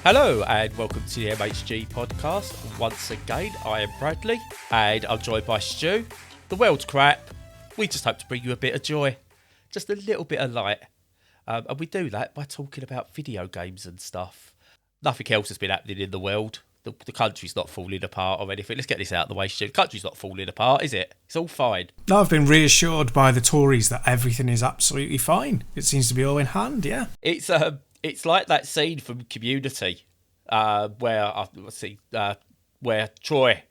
Hello and welcome to the MHG podcast. Once again, I am Bradley and I'm joined by Stu. The world's crap. We just hope to bring you a bit of joy, just a little bit of light. And we do that by talking about video games and stuff. Nothing else has been happening in the world. The country's not falling apart or anything. Let's get this out of the way, Stu. The country's not falling apart, is it? It's all fine. No, I've been reassured by the Tories that everything is absolutely fine. It seems to be all in hand, yeah. It's like that scene from Community, where Troy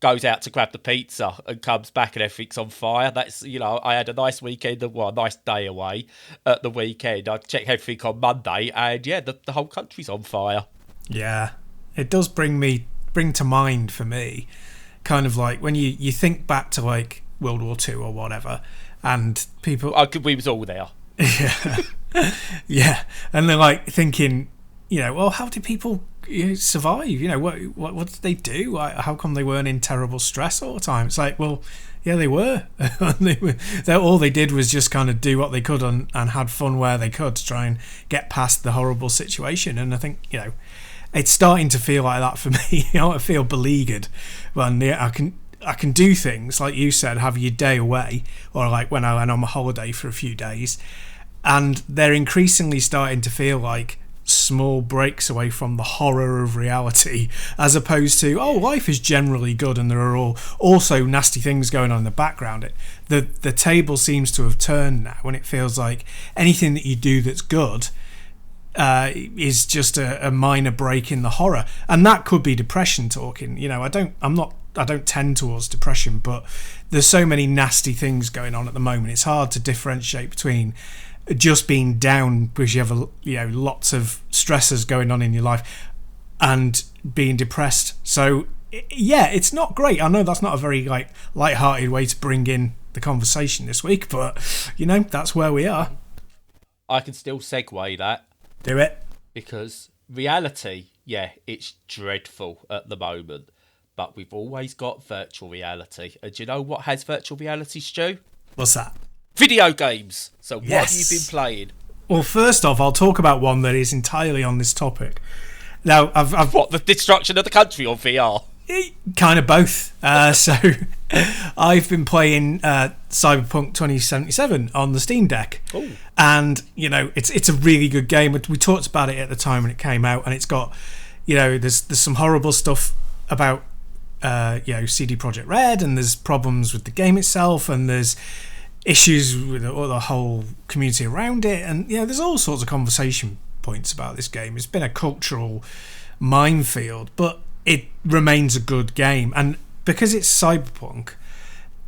goes out to grab the pizza and comes back and everything's on fire. That's, I had a nice weekend, a nice day away at the weekend. I checked everything on Monday, and yeah, the whole country's on fire. Yeah, it does bring to mind for me, kind of like when you think back to like World War II or whatever, and people. We was all there. Yeah. Yeah, and they're like thinking, well, how did people survive? What did they do? How come they weren't in terrible stress all the time? It's like, well, yeah, they were. All they did was just kind of do what they could and had fun where they could to try and get past the horrible situation. And I think, it's starting to feel like that for me. I feel beleaguered when I can do things like you said, have your day away, or like when I went on my holiday for a few days. And they're increasingly starting to feel like small breaks away from the horror of reality, as opposed to, life is generally good and there are also nasty things going on in the background. The table seems to have turned now, and it feels like anything that you do that's good is just a minor break in the horror. And that could be depression talking. I don't tend towards depression, but there's so many nasty things going on at the moment. It's hard to differentiate between just being down because you have lots of stressors going on in your life and being depressed. So yeah, it's not great. I know that's not a very light-hearted way to bring in the conversation this week, but that's where we are. I can still segue that. Do it. Because reality, yeah, it's dreadful at the moment, but we've always got virtual reality. And do you know what has virtual reality, Stu? What's that? Video games. So what Yes. have you been playing? Well, first off, I'll talk about one that is entirely on this topic. Now, I've What, the destruction of the country on VR? Kind of both. So I've been playing Cyberpunk 2077 on the Steam Deck. Ooh. And, it's a really good game. We talked about it at the time when it came out, and it's got, there's some horrible stuff about, CD Projekt Red, and there's problems with the game itself, and there's issues with the whole community around it, and there's all sorts of conversation points about this game. It's been a cultural minefield, but it remains a good game, and because it's Cyberpunk,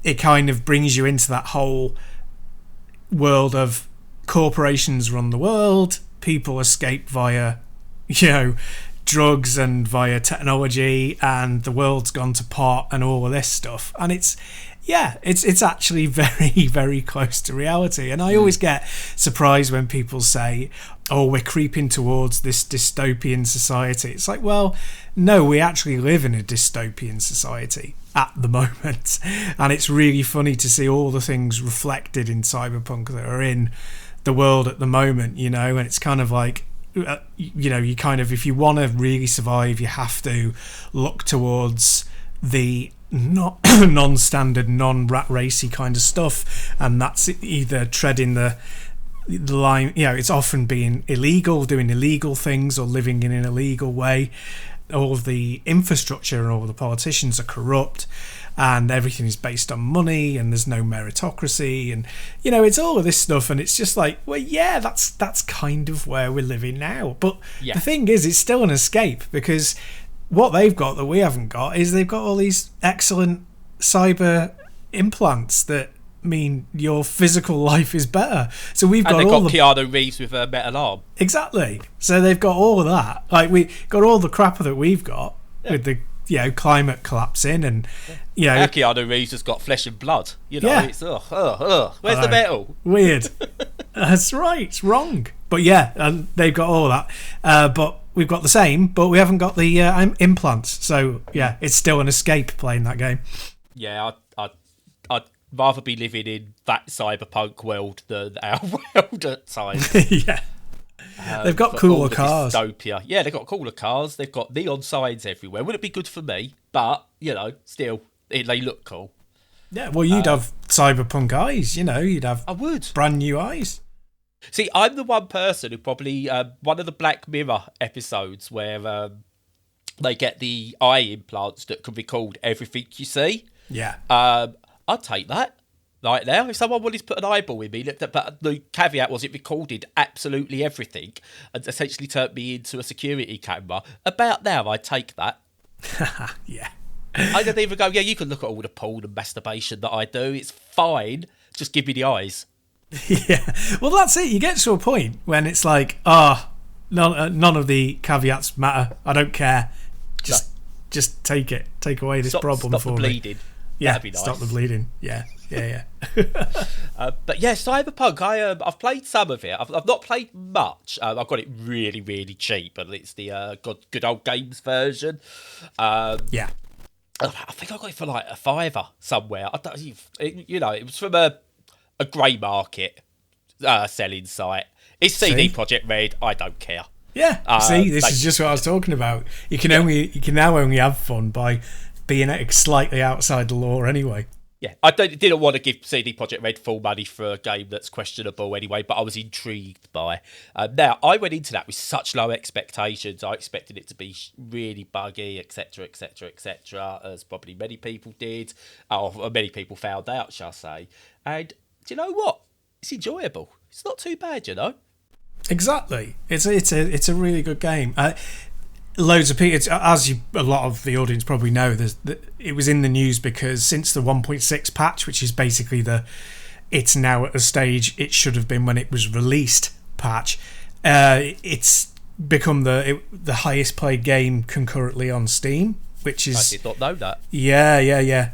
it kind of brings you into that whole world of corporations run the world, people escape via drugs and via technology, and the world's gone to pot and all of this stuff, and it's actually very, very close to reality. And I always get surprised when people say, we're creeping towards this dystopian society. It's like, well, no, we actually live in a dystopian society at the moment. And it's really funny to see all the things reflected in Cyberpunk that are in the world at the moment, and it's kind of like, you kind of, if you want to really survive, you have to look towards the not non-standard, non-rat racy kind of stuff, and that's either treading the line. It's often being illegal, doing illegal things, or living in an illegal way. All of the infrastructure and all the politicians are corrupt, and everything is based on money, and there's no meritocracy, and it's all of this stuff, and it's just like, well, yeah, that's kind of where we're living now. But the thing is, it's still an escape, because what they've got that we haven't got is they've got all these excellent cyber implants that mean your physical life is better. So we've got Keanu Reeves with a metal arm. Exactly. So they've got all of that. Like, we got all the crap that we've got with the climate collapsing, and Our Keanu Reeves has got flesh and blood. It's where's the metal? Weird. That's right. It's wrong. But and they've got all of that. But we've got the same, but we haven't got the implants. So it's still an escape playing that game. Yeah, I'd rather be living in that cyberpunk world than our world at times. Yeah. They've got for cooler all the cars. Dystopia. Yeah, they've got cooler cars. They've got neon signs everywhere. Wouldn't it be good for me? But, still, they look cool. Yeah, well, you'd have Cyberpunk eyes, you'd have I would. brand new eyes. See, I'm the one person who probably, one of the Black Mirror episodes where they get the eye implants that can record everything you see. Yeah. I'd take that right now. If someone wanted to put an eyeball in me, but the caveat was it recorded absolutely everything and essentially turned me into a security camera, about now I'd take that. Yeah. I didn't even go, yeah, you can look at all the porn and masturbation that I do. It's fine. Just give me the eyes. Yeah. Well, that's it. You get to a point when it's like, none of the caveats matter. I don't care. Just take it. Take away this problem stop for the me. bleeding. Yeah, that'd be nice. Stop the bleeding. Yeah. But yeah, Cyberpunk. I've played some of it. I've not played much. I've got it really, really cheap, and it's the good old games version. Yeah. I think I got it for like $5 somewhere. I don't, it was from a grey market selling site. It's CD Projekt Red. I don't care. Yeah. This is just what I was talking about. You can now only have fun by being slightly outside the law anyway. Yeah, I didn't want to give CD Projekt Red full money for a game that's questionable anyway, but I was intrigued by. Now, I went into that with such low expectations. I expected it to be really buggy, etc., etc., etc., as probably many people did, or many people found out, shall I say. And do you know what? It's enjoyable. It's not too bad, Exactly. It's a really good game. Loads of people, as a lot of the audience probably know, it was in the news because since the 1.6 patch, which is basically it's now at the stage it should have been when it was released patch, it's become the highest played game concurrently on Steam, which is... I did not know that. Yeah.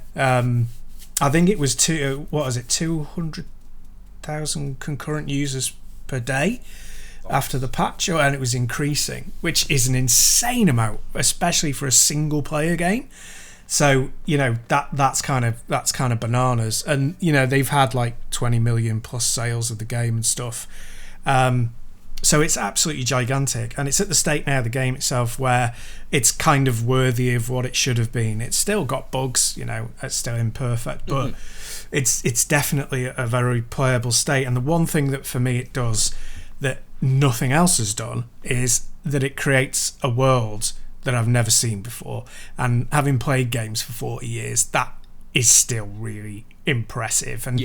I think it was 200,000 concurrent users per day after the patch, and it was increasing, which is an insane amount, especially for a single player game. So that's kind of bananas, and they've had like 20 million plus sales of the game and stuff. So it's absolutely gigantic, and it's at the state now, the game itself, where it's kind of worthy of what it should have been. It's still got bugs, it's still imperfect, but it's definitely a very playable state. And the one thing that for me it does that nothing else has done is that it creates a world that I've never seen before. And having played games for 40 years, that is still really impressive. And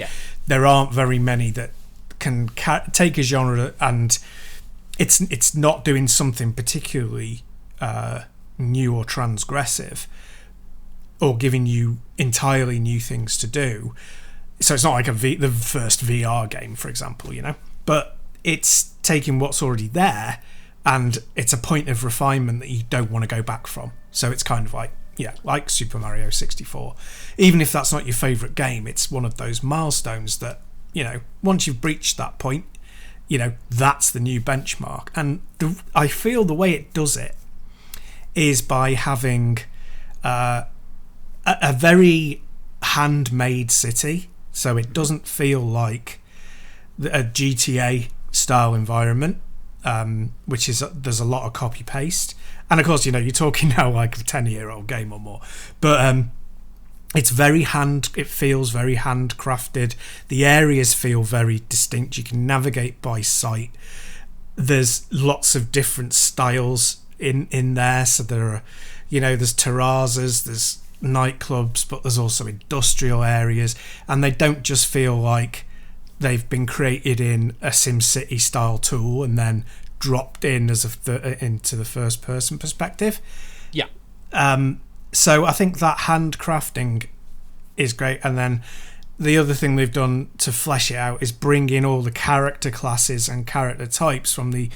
there aren't very many that can take a genre and it's not doing something particularly new or transgressive or giving you entirely new things to do. So it's not like the first VR game, for example, but it's taking what's already there and it's a point of refinement that you don't want to go back from. So it's kind of like Super Mario 64. Even if that's not your favourite game, it's one of those milestones that, once you've breached that point, that's the new benchmark. And I feel the way it does it is by having a very handmade city. So it doesn't feel like a GTA style environment, which is there's a lot of copy paste, and of course you're talking now like a 10-year-old game or more, but it feels very handcrafted. The areas feel very distinct. You can navigate by sight. There's lots of different styles in there, so there are there's terrazas, there's nightclubs, but there's also industrial areas, and they don't just feel like they've been created in a SimCity style tool and then dropped in as into the first person perspective. Yeah. So I think that handcrafting is great, and then the other thing they've done to flesh it out is bring in all the character classes and character types from the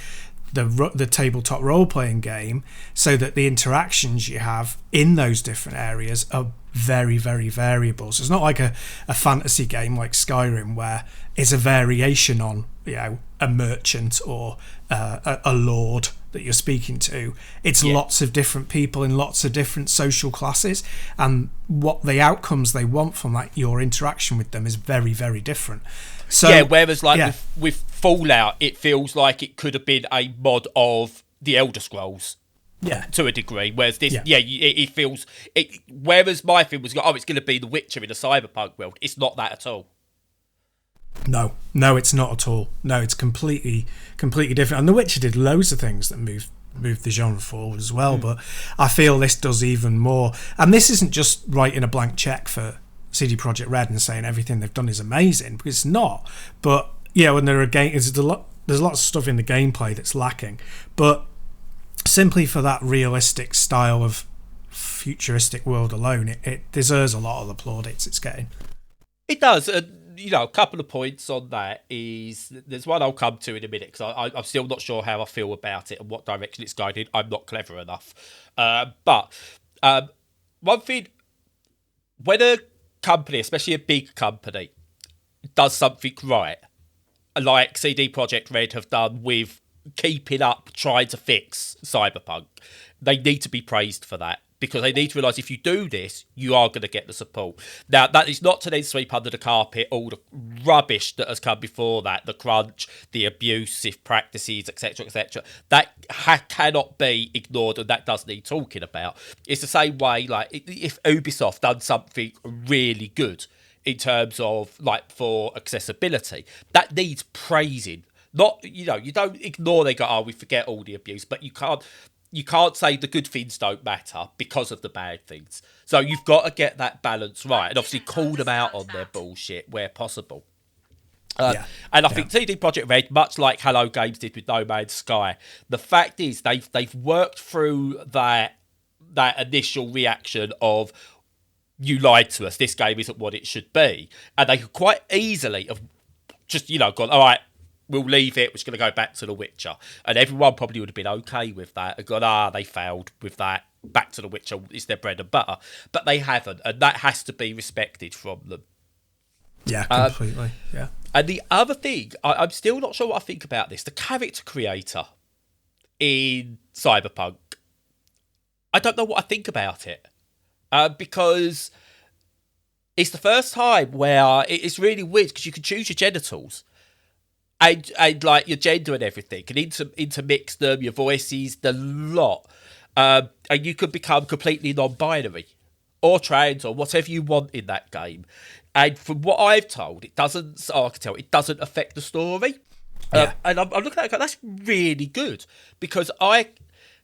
tabletop role-playing game, so that the interactions you have in those different areas are very, very variable. So it's not like a fantasy game like Skyrim where it's a variation on, a merchant or a lord that you're speaking to. It's lots of different people in lots of different social classes, and what the outcomes they want from your interaction with them is very, very different. So whereas with Fallout, it feels like it could have been a mod of the Elder Scrolls. To a degree, whereas this, it feels. Whereas my thing was, it's going to be The Witcher in a cyberpunk world. It's not that at all. No, it's not at all. No, it's completely different. And The Witcher did loads of things that moved the genre forward as well. But I feel this does even more. And this isn't just writing a blank check for CD Projekt Red and saying everything they've done is amazing, because it's not. But when there's lots of stuff in the gameplay that's lacking, but simply for that realistic style of futuristic world alone, it deserves a lot of the plaudits it's getting. It does. A couple of points on that is, there's one I'll come to in a minute, because I'm still not sure how I feel about it and what direction it's going in. I'm not clever enough. But one thing, when a company, especially a big company, does something right, like CD Projekt Red have done with keeping up, trying to fix Cyberpunk, they need to be praised for that, because they need to realise if you do this, you are going to get the support. Now, that is not to then sweep under the carpet all the rubbish that has come before that, the crunch, the abusive practices, etc., etc. That cannot be ignored, and that does need talking about. It's the same way, like, if Ubisoft done something really good in terms of, for accessibility, that needs praising. Not, you don't ignore, they go, we forget all the abuse, but you can't say the good things don't matter because of the bad things. So you've got to get that balance right, and obviously call them out on their bullshit where possible. And I think CD Projekt Red, much like Hello Games did with No Man's Sky, the fact is they've worked through that initial reaction of, you lied to us, this game isn't what it should be, and they could quite easily have just gone, all right, we'll leave it, we're just going to go back to The Witcher. And everyone probably would have been okay with that and gone, they failed with that. Back to The Witcher is their bread and butter. But they haven't, and that has to be respected from them. Yeah, completely. Yeah. And the other thing, I'm still not sure what I think about this. The character creator in Cyberpunk, I don't know what I think about it. Because it's the first time where it's really weird, because you can choose your genitals. And like your gender and everything, and intermix them, your voices, the lot. And you could become completely non-binary or trans or whatever you want in that game. And from what I've told, it doesn't affect the story. And I'm looking at it going, that's really good, because I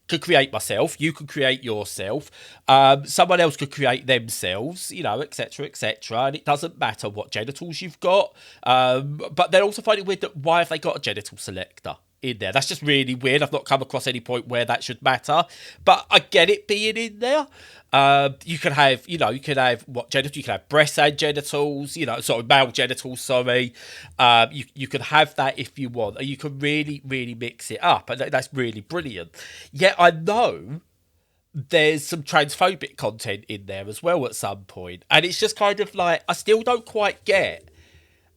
could create myself, you could create yourself, someone else could create themselves, etc., etc., and it doesn't matter what genitals you've got. But they're also finding weird that why have they got a genital selector in there? That's just really weird. I've not come across any point where that should matter, but I get it being in there. You can have, what genitals? You can have breasts and genitals, male genitals, sorry. You can have that if you want. You can really, really mix it up, and that's really brilliant. Yet I know there's some transphobic content in there as well at some point, and it's just kind of like, I still don't quite get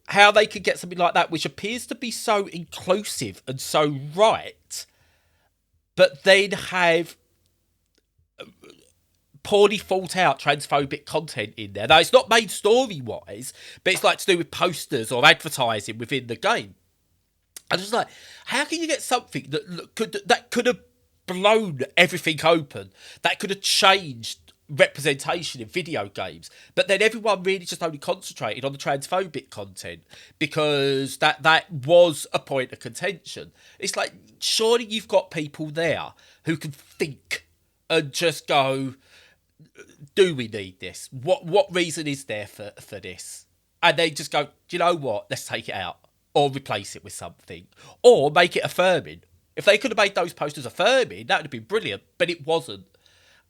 how they could get something like that, which appears to be so inclusive and so right, but then have poorly thought out transphobic content in there. Now, it's not made story-wise, but it's like to do with posters or advertising within the game. I'm just like, how can you get something that could have blown everything open, that could have changed representation in video games, but then everyone really just only concentrated on the transphobic content because that was a point of contention? It's like, surely you've got people there who can think and just go, do we need this? What reason is there for this? And they just go, do you know what? Let's take it out or replace it with something or make it affirming. If they could have made those posters affirming, that would have been brilliant, but it wasn't.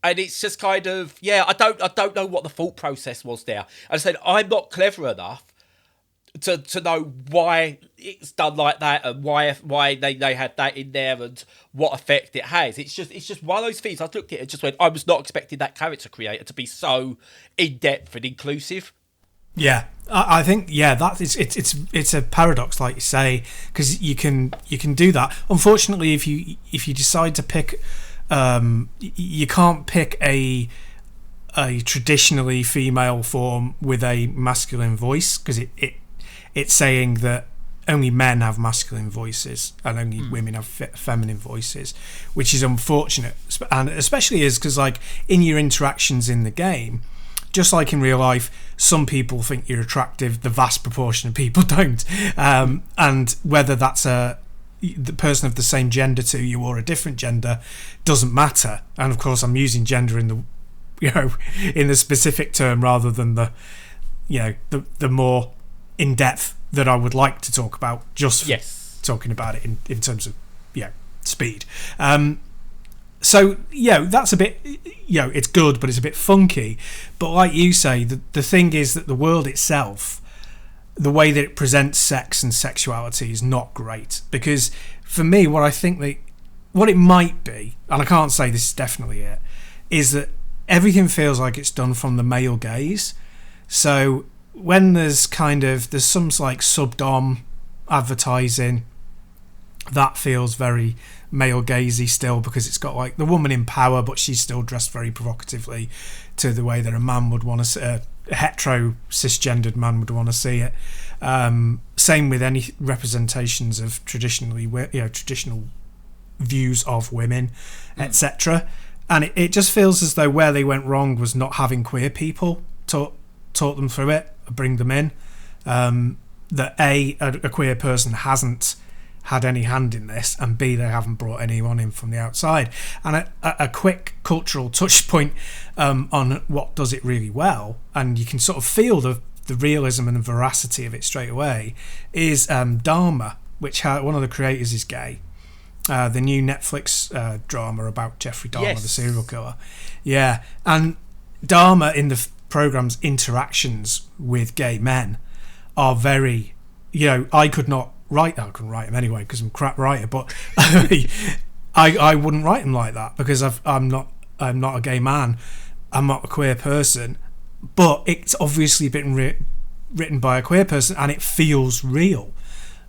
And it's just kind of, I don't know what the thought process was there. And I said, I'm not clever enough to know why it's done like that and why they had that in there and what effect it has. It's just one of those things. I looked at it and just went, I was not expecting that character creator to be so in depth and inclusive. Yeah, I think that is it's a paradox, like you say, because you can do that. Unfortunately, if you decide to pick, you can't pick a traditionally female form with a masculine voice, because it's saying that only men have masculine voices and only women have feminine voices, which is unfortunate, and especially is because, like, in your interactions in the game, just like in real life, some people think you're attractive, the vast proportion of people don't, and whether that's the person of the same gender to you or a different gender doesn't matter. And of course, I'm using gender in the specific term rather than the more in depth that I would like to talk about, just for talking about it in terms of speed. So that's a bit, it's good, but it's a bit funky. But like you say, the thing is that the world itself, the way that it presents sex and sexuality is not great. Because for me, what it might be, and I can't say this is definitely it, is that everything feels like it's done from the male gaze. So when there's some like sub-dom advertising, that feels very male gazy still, because it's got like the woman in power, but she's still dressed very provocatively to the way that a man would want to see, a hetero cisgendered man would want to see it. Same with any representations of traditional views of women, etc. And it just feels as though where they went wrong was not having queer people taught them through it, bring them in. That a queer person hasn't had any hand in this, and B, they haven't brought anyone in from the outside. And a quick cultural touch point on what does it really well, and you can sort of feel the realism and the veracity of it straight away, is Dharma, which one of the creators is gay. The new Netflix drama about Jeffrey Dahmer, the serial killer. Yeah, and Dharma in the program's interactions with gay men are very, I couldn't write them anyway because I'm a crap writer, but I wouldn't write them like that because I'm not a gay man, I'm not a queer person, but it's obviously been written by a queer person and it feels real.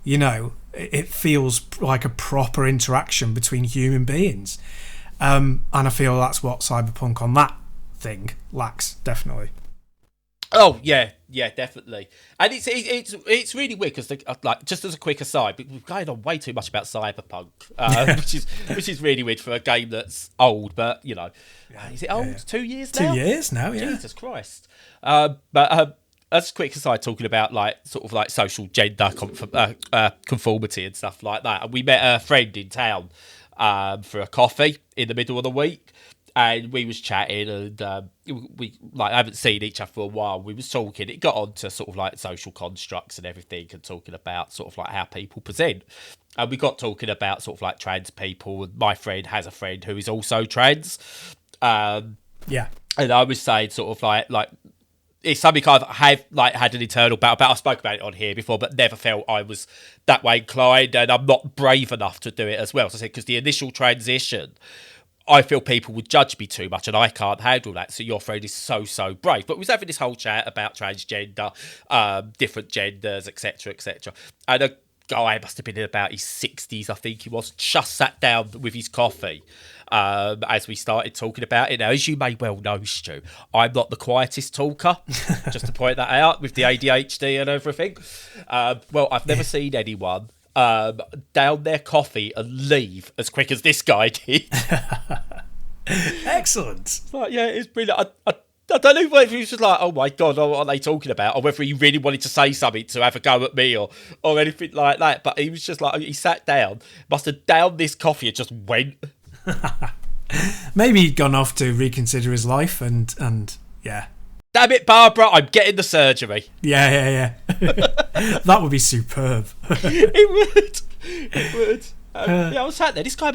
It feels like a proper interaction between human beings, and I feel that's what Cyberpunk on that thing lacks, definitely. Oh yeah, definitely. And it's really weird because, like, just as a quick aside, we're going on way too much about Cyberpunk, which is really weird for a game that's old. But is it old? Yeah. 2 years now. 2 years now. Yeah. Jesus Christ. But as a quick aside, talking about like social gender conformity and stuff like that. And we met a friend in town for a coffee in the middle of the week. And we was chatting, and we haven't seen each other for a while. We was talking. It got on to sort of like social constructs and everything, and talking about sort of like how people present. And we got talking about sort of like trans people. And my friend has a friend who is also trans. And I was saying sort of like it's something I've had an internal battle about. I spoke about it on here before, but never felt I was that way inclined, and I'm not brave enough to do it as well. So I said, because the initial transition, I feel people would judge me too much and I can't handle that. So your friend is so brave. But we was having this whole chat about transgender, different genders, etc., etc. And a guy must have been in about his 60s, I think he was, just sat down with his coffee as we started talking about it. Now, as you may well know, Stu, I'm not the quietest talker, just to point that out, with the ADHD and everything. Well, I've never seen anyone down their coffee and leave as quick as this guy did. Excellent. Like, yeah, it's brilliant. I don't know whether he was just like, oh my God, what are they talking about? Or whether he really wanted to say something to have a go at me or anything like that. But he was just like, he sat down, must have downed this coffee and just went. Maybe he'd gone off to reconsider his life and yeah. Damn it, Barbara, I'm getting the surgery. Yeah. That would be superb. It would. I was sat there. This guy,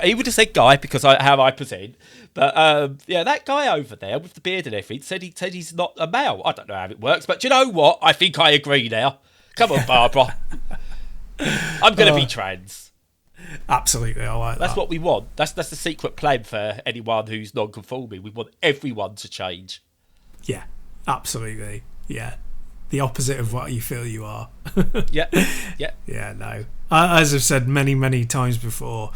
he would have said guy because how I present. But that guy over there with the beard and everything said he's not a male. I don't know how it works, but do you know what? I think I agree now. Come on, Barbara. I'm going to be trans. Absolutely, I like that. That's what we want. That's the secret plan for anyone who's non-conforming. We want everyone to change. Yeah, absolutely. Yeah. The opposite of what you feel you are. Yeah. Yeah, no. As I've said many, many times before,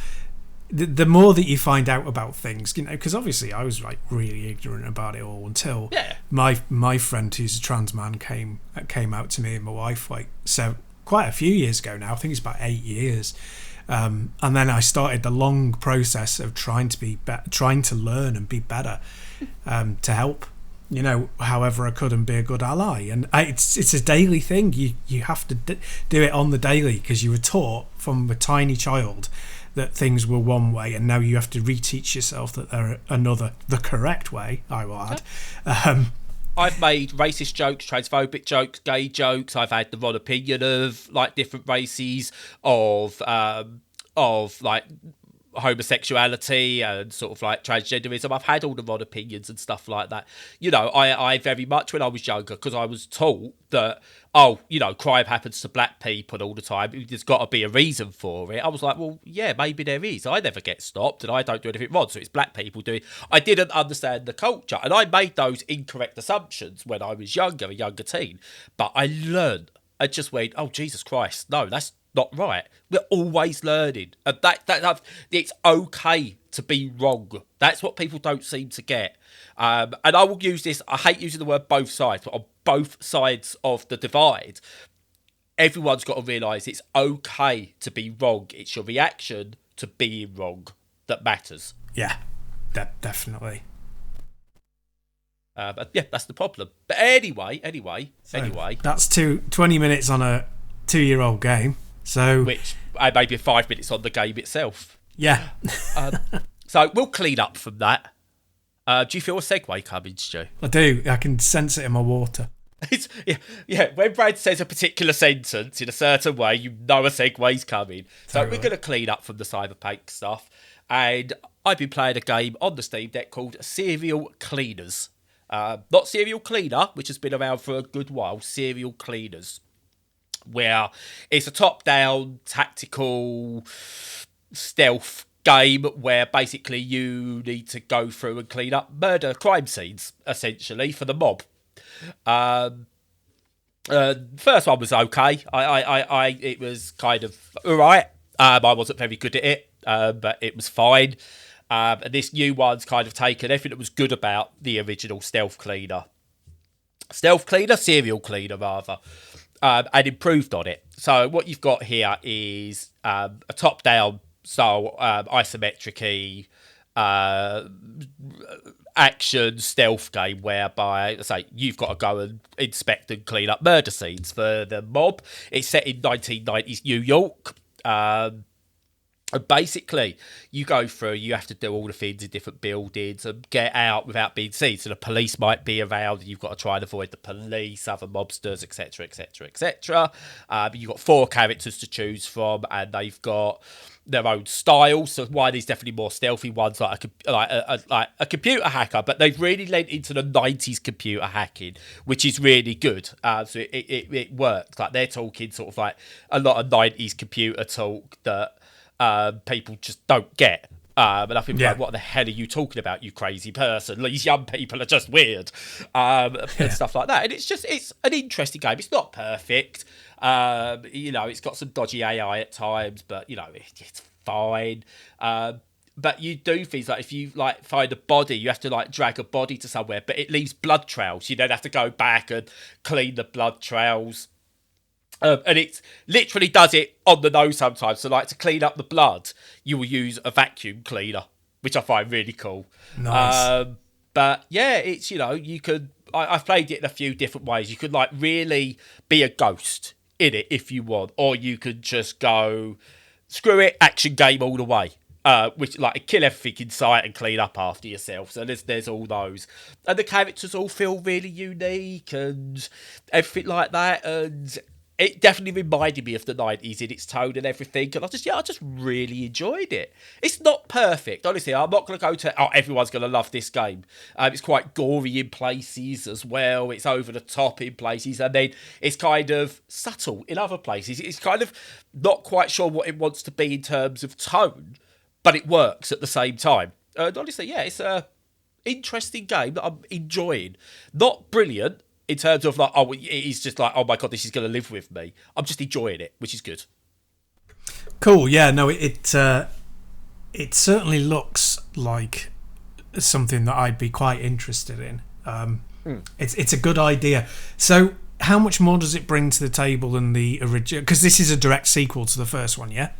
the more that you find out about things, because obviously I was like really ignorant about it all until my friend who's a trans man came out to me and my wife quite a few years ago now. I think it's about 8 years. And then I started the long process of trying to learn and be better, to help, however I could and be a good ally. And it's a daily thing. You have to do it on the daily, because you were taught from a tiny child that things were one way, and now you have to reteach yourself that they're the correct way, I will add. I've made racist jokes, transphobic jokes, gay jokes. I've had the wrong opinion of like different races, of like homosexuality and sort of like transgenderism. I've had all the wrong opinions and stuff like that. I very much, when I was younger, because I was taught that, crime happens to black people all the time, there's got to be a reason for it. I was like, well, yeah, maybe there is. I never get stopped and I don't do anything wrong, so it's black people doing. I didn't understand the culture, and I made those incorrect assumptions when I was a younger teen. But I learned. I just went, oh, Jesus Christ, no, that's not right. We're always learning, and that it's okay to be wrong. That's what people don't seem to get. And I will use this. I hate using the word both sides, but on both sides of the divide, everyone's got to realise it's okay to be wrong. It's your reaction to being wrong that matters. Yeah, definitely. But yeah, that's the problem. But anyway. That's 20 minutes on a 2-year-old game. So, which maybe 5 minutes on the game itself. Yeah. So we'll clean up from that. Do you feel a segue coming, Stu? I do. I can sense it in my water. Yeah. When Brad says a particular sentence in a certain way, you know a segue's coming. So Totally. We're going to clean up from the Cyberpunk stuff. And I've been playing a game on the Steam Deck called Serial Cleaners. Not Serial Cleaner, which has been around for a good while. Serial Cleaners, where it's a top-down tactical stealth game where basically you need to go through and clean up murder crime scenes, essentially, for the mob. First one was okay. It was kind of alright. I wasn't very good at it, but it was fine. And this new one's kind of taken everything that was good about the original Serial Cleaner, rather. And improved on it. So what you've got here is a top-down style, isometric action stealth game whereby, you've got to go and inspect and clean up murder scenes for the mob. It's set in 1990s New York. And basically, you go through, you have to do all the things in different buildings and get out without being seen. So the police might be around and you've got to try and avoid the police, other mobsters, etc., etc., etc. You've got 4 characters to choose from, and they've got their own style. So one is definitely more stealthy. One's like a computer hacker, but they've really lent into the 90s computer hacking, which is really good. So it works. Like, they're talking sort of like a lot of 90s computer talk that people just don't get. And I think, like, what the hell are you talking about, you crazy person? These young people are just weird. And stuff like that. And it's an interesting game. It's not perfect. It's got some dodgy AI at times, but, it's fine. But you do things like, if you like find a body, you have to like drag a body to somewhere, but it leaves blood trails. You then have to go back and clean the blood trails. And it literally does it on the nose sometimes. So, like, to clean up the blood, you will use a vacuum cleaner, which I find really cool. Nice. But yeah, it's, you could. I've played it in a few different ways. You could like really be a ghost in it if you want, or you could just go screw it, action game all the way. Which, like, kill everything in sight and clean up after yourself. So there's all those, and the characters all feel really unique and everything like that. And it definitely reminded me of the 90s in its tone and everything. And I just really enjoyed it. It's not perfect. Honestly, I'm not going to go to, everyone's going to love this game. It's quite gory in places as well. It's over the top in places. And then it's kind of subtle in other places. It's kind of not quite sure what it wants to be in terms of tone, but it works at the same time. And honestly, yeah, it's a interesting game that I'm enjoying. Not brilliant in terms of like, it's just like, oh my god, this is going to live with me. I'm just enjoying it, which is good. Cool. Yeah. No, it certainly looks like something that I'd be quite interested in. It's a good idea. So, how much more does it bring to the table than the original? Because this is a direct sequel to the first one, yeah.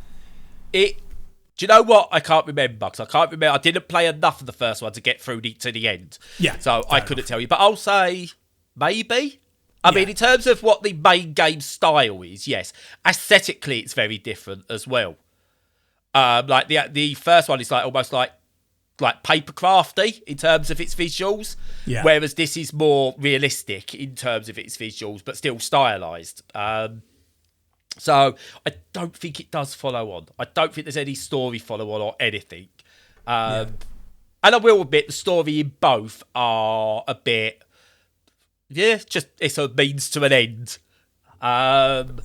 Do you know what? I can't remember. I didn't play enough of the first one to get through to the end. Yeah. So I couldn't tell you. But I'll say maybe. I mean, in terms of what the main game style is, yes. Aesthetically, it's very different as well. Like the first one is like almost like paper crafty in terms of its visuals. Yeah. Whereas this is more realistic in terms of its visuals, but still stylized. So I don't think it does follow on. I don't think there's any story follow on or anything. And I will admit the story in both are a bit, it's a means to an end. And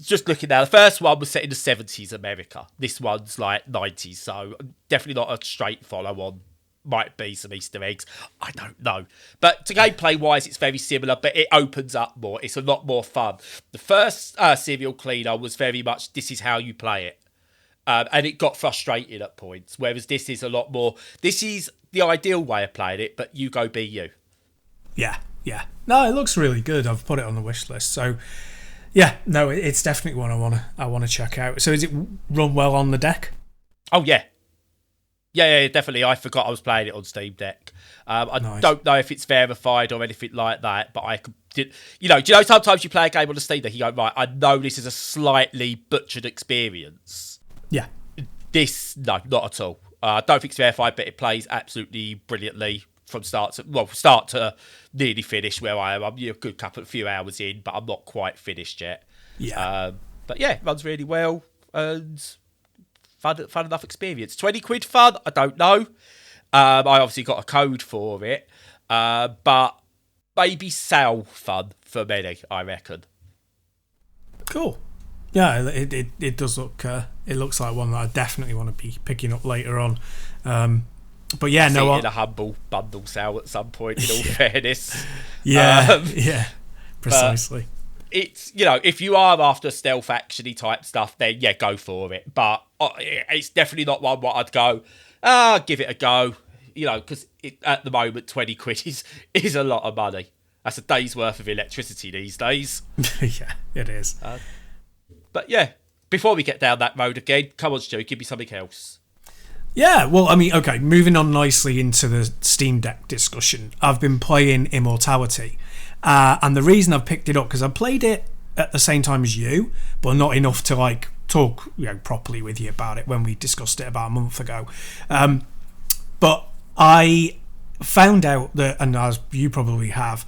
just looking now, the first one was set in the 70s America. This one's like 90s, so definitely not a straight follow on. Might be some Easter eggs. I don't know. But to gameplay wise, it's very similar, but it opens up more. It's a lot more fun. The first serial cleaner was very much, this is how you play it. And it got frustrating at points. Whereas this is a lot more, this is the ideal way of playing it, but you go be you. Yeah. No, it looks really good. I've put it on the wish list. So, yeah, no, it's definitely one I want to check out. So, is it run well on the deck? Oh yeah. Yeah, definitely. I forgot I was playing it on Steam Deck. I don't know if it's verified or anything like that, but do you know, sometimes you play a game on the Steam Deck, you go, right, I know this is a slightly butchered experience. Yeah. This, no, not at all. I don't think it's verified, but it plays absolutely brilliantly from start to nearly finish where I am. I'm a few hours in, but I'm not quite finished yet. Yeah. But yeah, it runs really well and fun enough experience. 20 quid fun? I don't know. I obviously got a code for it, but maybe sell fun for many, I reckon. Cool. Yeah, it does look. It looks like one that I definitely want to be picking up later on. But yeah, in a humble bundle sale at some point. In all fairness, yeah, precisely. It's, if you are after stealth actiony type stuff, then yeah, go for it. But it's definitely not one where I'd go, give it a go. Because at the moment, 20 quid is a lot of money. That's a day's worth of electricity these days. Yeah, it is. But yeah, before we get down that road again, come on, Stu, give me something else. Yeah, well, I mean, okay, moving on nicely into the Steam Deck discussion. I've been playing Immortality. And the reason I've picked it up, because I played it at the same time as you, but not enough to talk properly with you about it when we discussed it about a month ago. But I found out that, and as you probably have,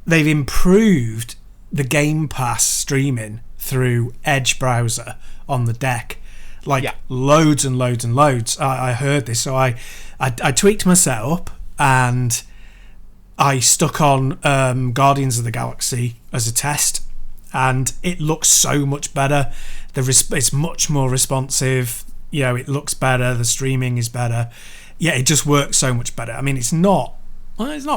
they've improved the Game Pass streaming through Edge browser on the deck. Loads and loads and loads. I heard this, so I tweaked my setup and I stuck on Guardians of the Galaxy as a test, and it looks so much better. It's much more responsive. It looks better. The streaming is better. Yeah, it just works so much better. I mean, it's not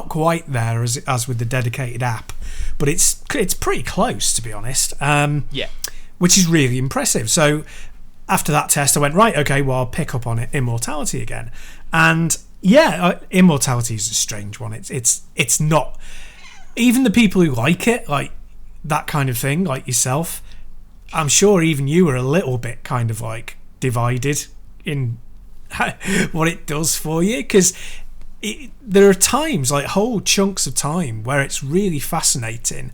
quite there as with the dedicated app, but it's pretty close, to be honest. Which is really impressive. So after that test, I went, right, okay, well, I'll pick up on it, Immortality again, and yeah, Immortality is a strange one. It's not, even the people who like it, like that kind of thing, like yourself, I'm sure even you were a little bit kind of divided in what it does for you, because there are times, whole chunks of time, where it's really fascinating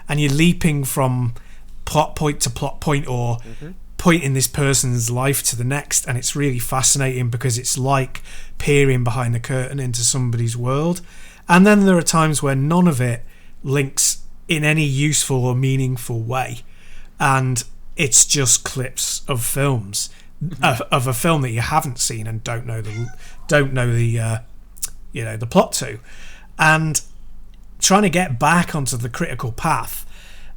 and you're leaping from plot point to plot point, or point in this person's life to the next, and it's really fascinating because it's like peering behind the curtain into somebody's world. And then there are times where none of it links in any useful or meaningful way, and it's just clips of films of a film that you haven't seen and don't know the the plot to, and trying to get back onto the critical path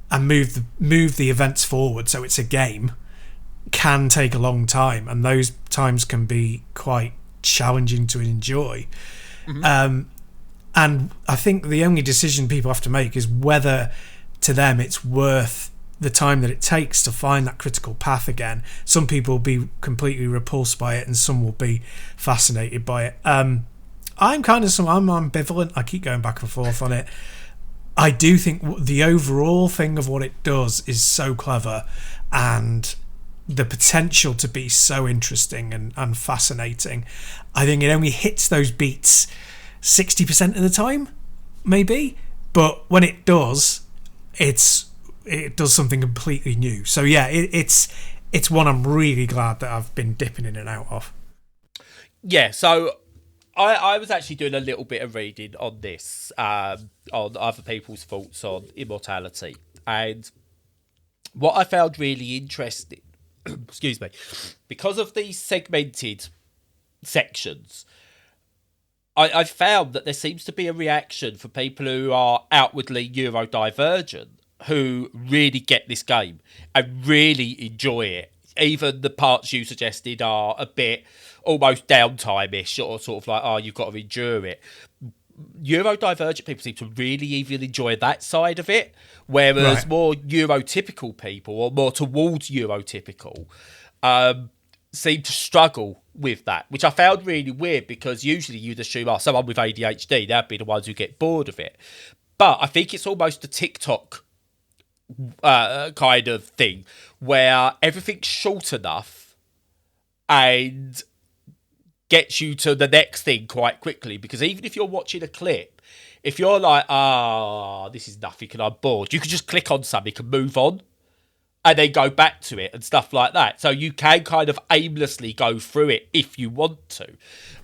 and move the events forward so it's a game can take a long time, and those times can be quite challenging to enjoy. And I think the only decision people have to make is whether to them it's worth the time that it takes to find that critical path again. Some people will be completely repulsed by it and some will be fascinated by it. I'm ambivalent. I keep going back and forth on it. I do think the overall thing of what it does is so clever, and the potential to be so interesting and fascinating. I think it only hits those beats 60% of the time, maybe, but when it does, it does something completely new. So yeah, it's one I'm really glad that I've been dipping in and out of. Yeah, so I was actually doing a little bit of reading on this, on other people's thoughts on Immortality, and what I found really interesting, excuse me, because of these segmented sections, I found that there seems to be a reaction for people who are outwardly neurodivergent, who really get this game and really enjoy it. Even the parts you suggested are a bit almost downtime-ish, or sort of like, oh, you've got to endure it. Neurodivergent people seem to really even enjoy that side of it, whereas more neurotypical people, or more towards neurotypical, seem to struggle with that, which I found really weird, because usually you'd assume, oh, someone with ADHD, they'd be the ones who get bored of it. But I think it's almost a TikTok kind of thing, where everything's short enough and gets you to the next thing quite quickly. Because even if you're watching a clip, if you're like, this is nothing and I'm bored, you can just click on something and move on, and then go back to it and stuff like that. So you can kind of aimlessly go through it if you want to.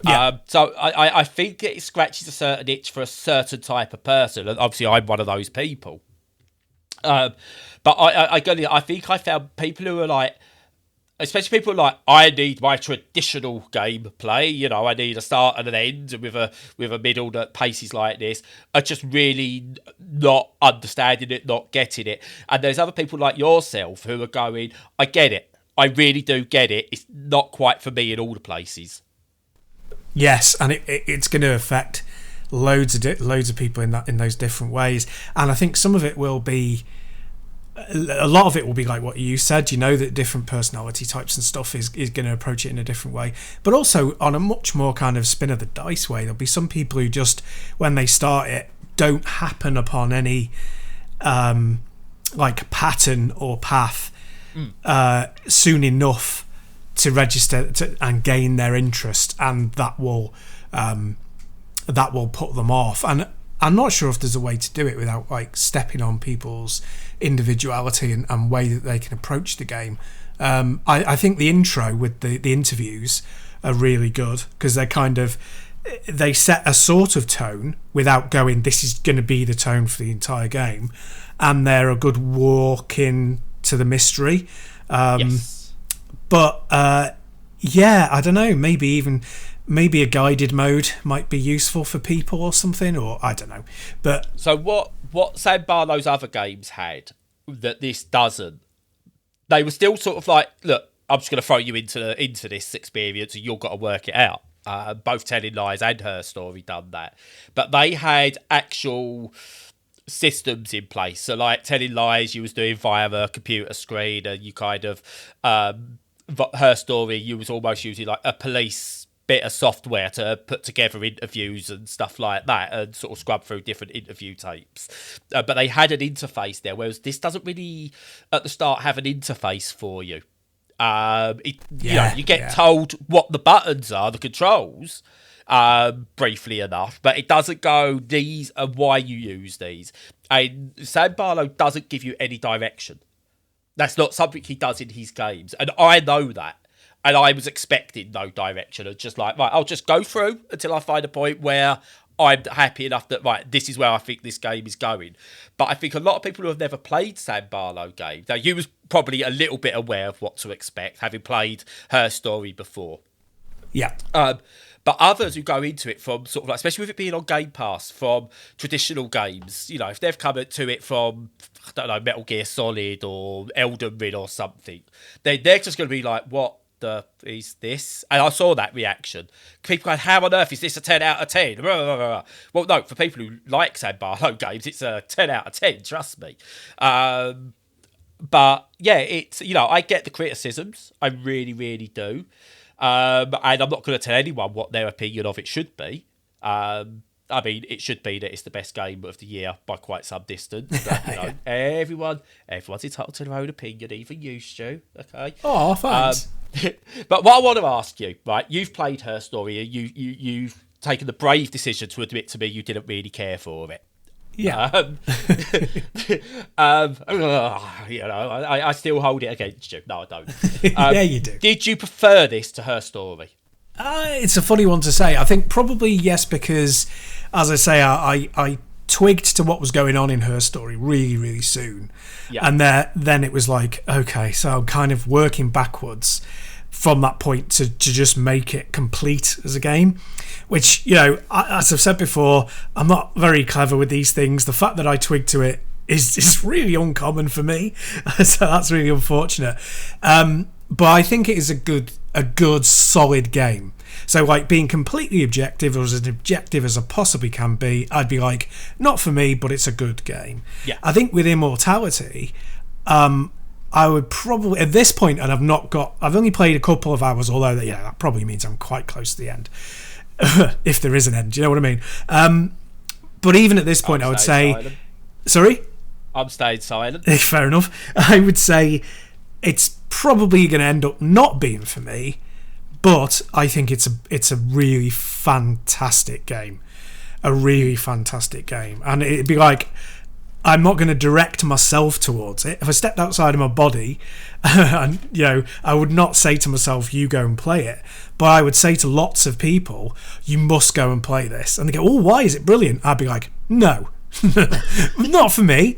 Yeah. So I think it scratches a certain itch for a certain type of person. And obviously, I'm one of those people. But I think I found people who are like, especially people like, I need my traditional gameplay, I need a start and an end with a middle that paces like this, are just really not understanding it, not getting it. And there's other people like yourself who are going, I get it, I really do get it, it's not quite for me in all the places. Yes, and it's going to affect loads of people in those different ways. And I think some of it will be, a lot of it will be like what you said, that different personality types and stuff is going to approach it in a different way, but also on a much more kind of spin of the dice way. There'll be some people who just, when they start it, don't happen upon any like pattern or path soon enough to register and gain their interest, and that will put them off. And I'm not sure if there's a way to do it without like stepping on people's individuality and way that they can approach the game. I think the intro with the interviews are really good, because they set a sort of tone without going, this is going to be the tone for the entire game, and they're a good walk into the mystery. Yes. But yeah, I don't know, maybe a guided mode might be useful for people or something, or I don't know. But so what Sam Barlow's other games had that this doesn't, they were still sort of like, look, I'm just going to throw you into this experience and you've got to work it out. Both Telling Lies and Her Story done that. But they had actual systems in place. So like Telling Lies, you was doing via a computer screen, and you kind of, Her Story, you was almost using like a police bit of software to put together interviews and stuff like that, and sort of scrub through different interview tapes. But they had an interface there, whereas this doesn't really, at the start, have an interface for you. You get told what the buttons are, the controls, briefly enough, but it doesn't go, these are why you use these. And Sam Barlow doesn't give you any direction. That's not something he does in his games, and I know that. And I was expecting no direction. It's just like, right, I'll just go through until I find a point where I'm happy enough that, right, this is where I think this game is going. But I think a lot of people who have never played Sam Barlow games, now you was probably a little bit aware of what to expect, having played Her Story before. Yeah. But others who go into it from sort of like, especially with it being on Game Pass, from traditional games, you know, if they've come to it from, I don't know, Metal Gear Solid or Elden Ring or something, they're just going to be like, what the is this? And I saw that reaction. People going, how on earth is this a 10 out of 10? Well, no, for people who like Sam Barlow games, it's a 10 out of 10, trust me. But yeah, it's, you know, I get the criticisms. I really, really do. And I'm not going to tell anyone what their opinion of it should be. I mean, it should be that it's the best game of the year by quite some distance. But, you know, everyone's entitled to their own opinion, even you, Stu. Okay. Oh, thanks. But what I want to ask you, right? You've played Her Story. You've taken the brave decision to admit to me you didn't really care for it. Yeah. You know, I still hold it against you. No, I don't. Yeah, you do. Did you prefer this to Her Story? It's a funny one to say. I think probably yes, because, as I say, I twigged to what was going on in Her Story really, really soon. Yeah. And then it was like, okay, so I'm kind of working backwards from that point to just make it complete as a game, which, you know, as I've said before, I'm not very clever with these things. The fact that I twigged to it is really uncommon for me, so that's really unfortunate. But I think it is a good solid game. So, like, being completely objective, or as objective as I possibly can be, I'd be like, not for me, but it's a good game. Yeah. I think with Immortality, I would probably, at this point, and I've only played a couple of hours, although that probably means I'm quite close to the end. If there is an end, do you know what I mean? But even at this point, I would say... Silent. Sorry? I'm staying silent. Fair enough. I would say it's probably going to end up not being for me, but I think it's a really fantastic game. A really fantastic game. And it'd be like... I'm not going to direct myself towards it. If I stepped outside of my body, and I would not say to myself, "You go and play it," but I would say to lots of people, "You must go and play this." And they go, "Oh, why is it brilliant?" I'd be like, "No, not for me,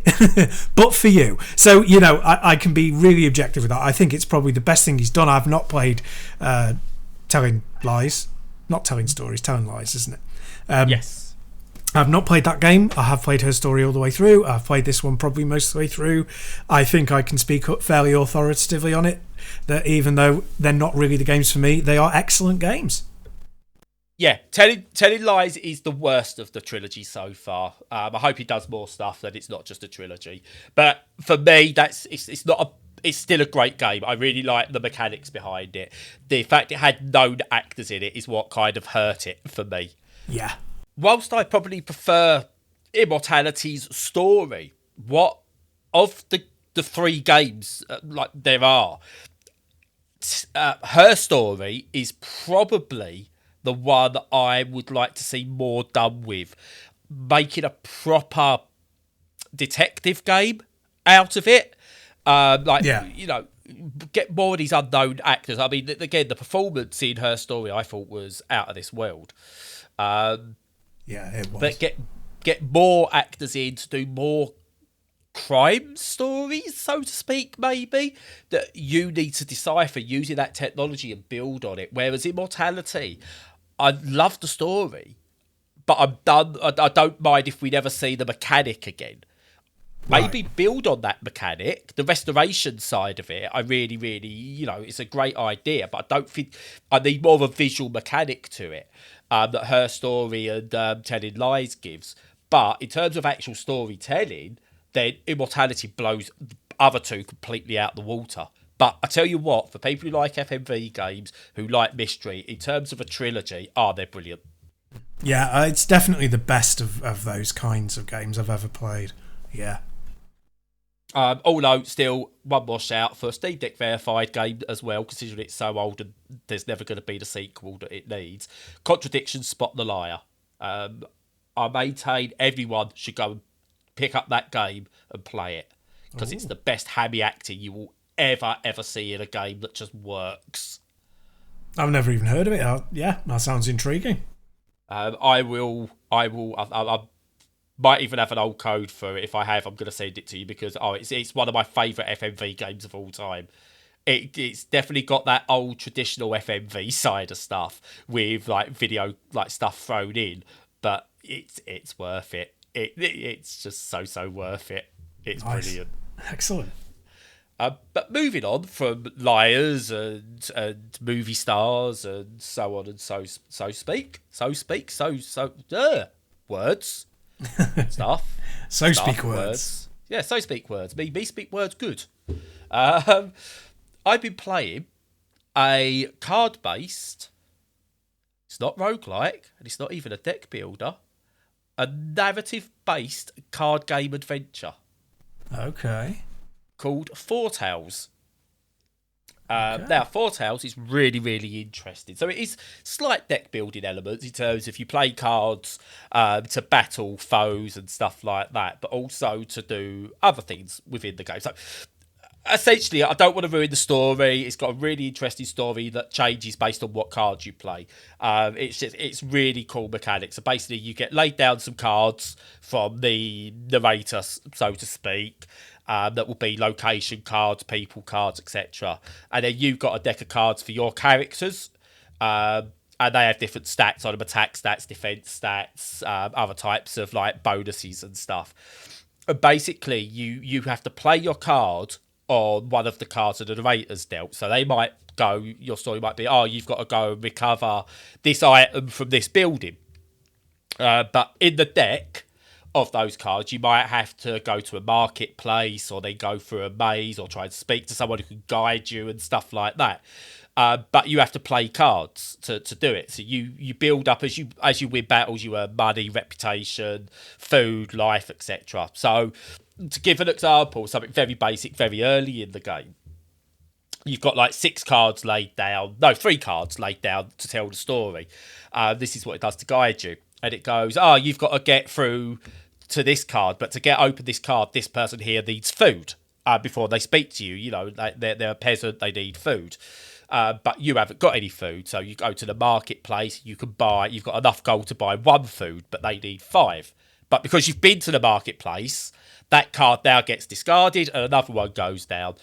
but for you." So I can be really objective with that. I think it's probably the best thing he's done. I've not played Telling Lies, not Telling Stories, Telling Lies, isn't it? Yes. I've not played that game. I have played Her Story all the way through. I've played this one probably most of the way through. I think I can speak up fairly authoritatively on it, that even though they're not really the games for me, they are excellent games. Yeah, Telling Lies is the worst of the trilogy so far. I hope he does more stuff, that it's not just a trilogy. But for me, it's still a great game. I really like the mechanics behind it. The fact it had known actors in it is what kind of hurt it for me. Yeah. Whilst I probably prefer Immortality's story, what of the three games like there are, Her Story is probably the one that I would like to see more done with, making a proper detective game out of it. Get more of these unknown actors. I mean, again, the performance in Her Story I thought was out of this world. Yeah, it was. But get more actors in to do more crime stories, so to speak, maybe, that you need to decipher using that technology and build on it. Whereas Immortality, I love the story, but I'm done. I don't mind if we never see the mechanic again. Maybe build on that mechanic, the restoration side of it. I really, really, it's a great idea, but I don't think I need more of a visual mechanic to it. That Her Story and Telling Lies gives. But in terms of actual storytelling, then Immortality blows the other two completely out the water. But I tell you what, for people who like FMV games, who like mystery, in terms of a trilogy, they're brilliant. Yeah, it's definitely the best of those kinds of games I've ever played. Yeah. Although, still, one more shout for a Steam Deck verified game as well, considering it's so old and there's never going to be the sequel that it needs. Contradiction, Spot the Liar. I maintain everyone should go and pick up that game and play it, because it's the best hammy acting you will ever see in a game that just works. I've never even heard of it. Yeah, that sounds intriguing. I will I will. I might even have an old code for it. If I have, I'm going to send it to you because it's one of my favourite FMV games of all time. It's definitely got that old traditional FMV side of stuff with like video like stuff thrown in, but it's worth it. It's just so worth it. It's nice. Brilliant. Excellent. But moving on from liars and movie stars and so on and so speak words stuff. So stuff, speak words. Yeah, so speak words. Me speak words good. I've been playing a card-based, it's not roguelike, and it's not even a deck builder, a narrative-based card game adventure. Okay. Called Foretales. Now, Foretales is really, really interesting. So it is slight deck building elements in terms of you play cards to battle foes and stuff like that, but also to do other things within the game. So essentially, I don't want to ruin the story. It's got a really interesting story that changes based on what cards you play. It's really cool mechanics. So basically, you get laid down some cards from the narrator, so to speak. That will be location cards, people cards, etc. And then you've got a deck of cards for your characters. And they have different stats on them, attack stats, defense stats, other types of like bonuses and stuff. And basically, you have to play your card on one of the cards that the narrator's dealt. So they might go, your story might be, you've got to go and recover this item from this building. But in the deck of those cards, you might have to go to a marketplace or then go through a maze or try and speak to someone who can guide you and stuff like that. But you have to play cards to do it. So you build up as you win battles, you earn money, reputation, food, life, etc. So to give an example, something very basic, very early in the game, you've got like 3 cards laid down to tell the story. This is what it does to guide you. And it goes, you've got to get through to this card, but to open this card, this person here needs food before they speak to you. You know, they're a peasant, they need food. But you haven't got any food, so you go to the marketplace, you've got enough gold to buy 1 food, but they need 5. But because you've been to the marketplace, that card now gets discarded and another one goes down.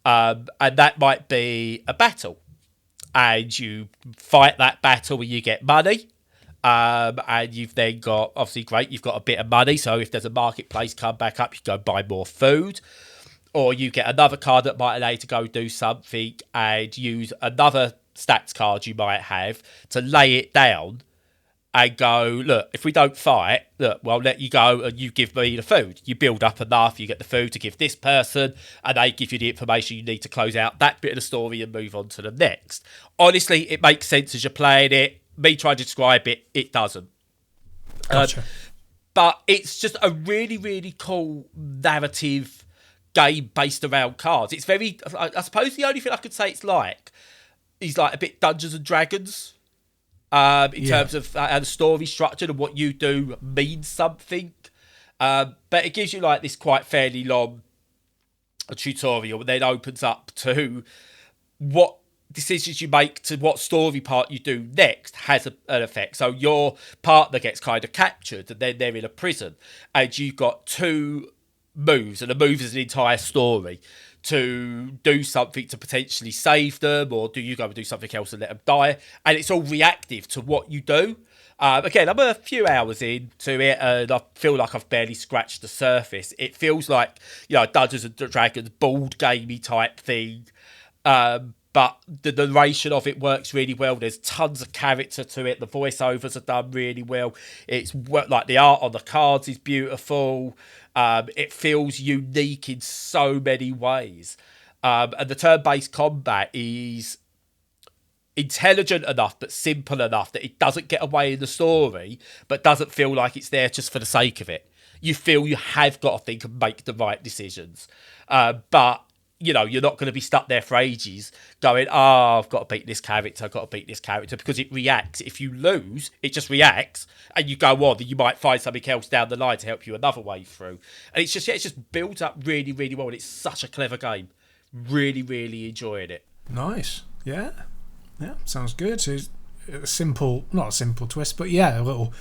And that might be a battle. And you fight that battle where you get money. And you've then got, obviously great, you've got a bit of money, so if there's a marketplace come back up, you go buy more food, or you get another card that might allow you to go do something and use another stats card you might have to lay it down and go, look, if we don't fight, look, we'll let you go and you give me the food. You build up enough, you get the food to give this person, and they give you the information you need to close out that bit of the story and move on to the next. Honestly, it makes sense as you're playing it. Me trying to describe it, it doesn't. Gotcha. But it's just a really, really cool narrative game based around cards. It's very, I suppose the only thing I could say it's like is like a bit Dungeons and Dragons in terms of how the story's structured and what you do means something. But it gives you like this quite fairly long tutorial and then opens up to what decisions you make to what story part you do next has an effect. So your partner gets kind of captured and then they're in a prison and you've got 2 moves, and a move is an entire story to do something to potentially save them, or do you go and do something else and let them die, and it's all reactive to what you do. Again, I'm a few hours into it and I feel like I've barely scratched the surface. It feels like, you know, Dungeons and Dragons board gamey type thing, but the narration of it works really well. There's tons of character to it. The voiceovers are done really well. It's like the art on the cards is beautiful. It feels unique in so many ways. And the turn-based combat is intelligent enough but simple enough that it doesn't get away in the story, but doesn't feel like it's there just for the sake of it. You feel you have got to think and make the right decisions. But you know, you're not going to be stuck there for ages going, I've got to beat this character, because it reacts. If you lose, it just reacts, and you go on, and you might find something else down the line to help you another way through. And it's just built up really, really well, and it's such a clever game. Really, really enjoying it. Nice. Yeah, sounds good. So a simple, not a simple twist, but yeah, a little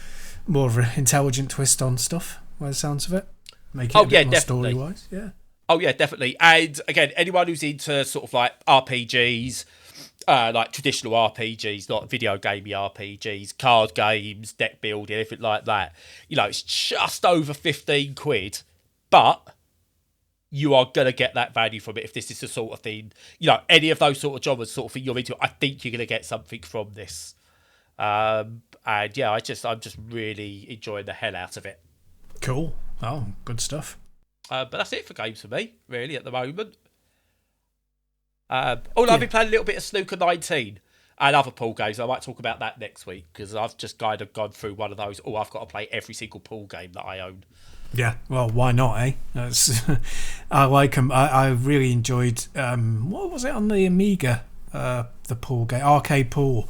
more of an intelligent twist on stuff, by the sounds of it. Make it a bit more story-wise. Yeah. Oh, yeah, definitely. And again, anyone who's into sort of like RPGs, like traditional RPGs, not video gamey RPGs, card games, deck building, anything like that, it's just over 15 quid, but you are going to get that value from it if this is the sort of thing, any of those sort of genres, sort of thing you're into. I think you're going to get something from this. And yeah, I'm just really enjoying the hell out of it. Cool. Oh, good stuff. But that's it for games for me, really, at the moment. I've been playing a little bit of Snooker 19 and other pool games. I might talk about that next week because I've just kind of gone through one of those. I've got to play every single pool game that I own. Yeah, well, why not, eh? I like them. I really enjoyed, what was it on the Amiga, the pool game, Arcade Pool.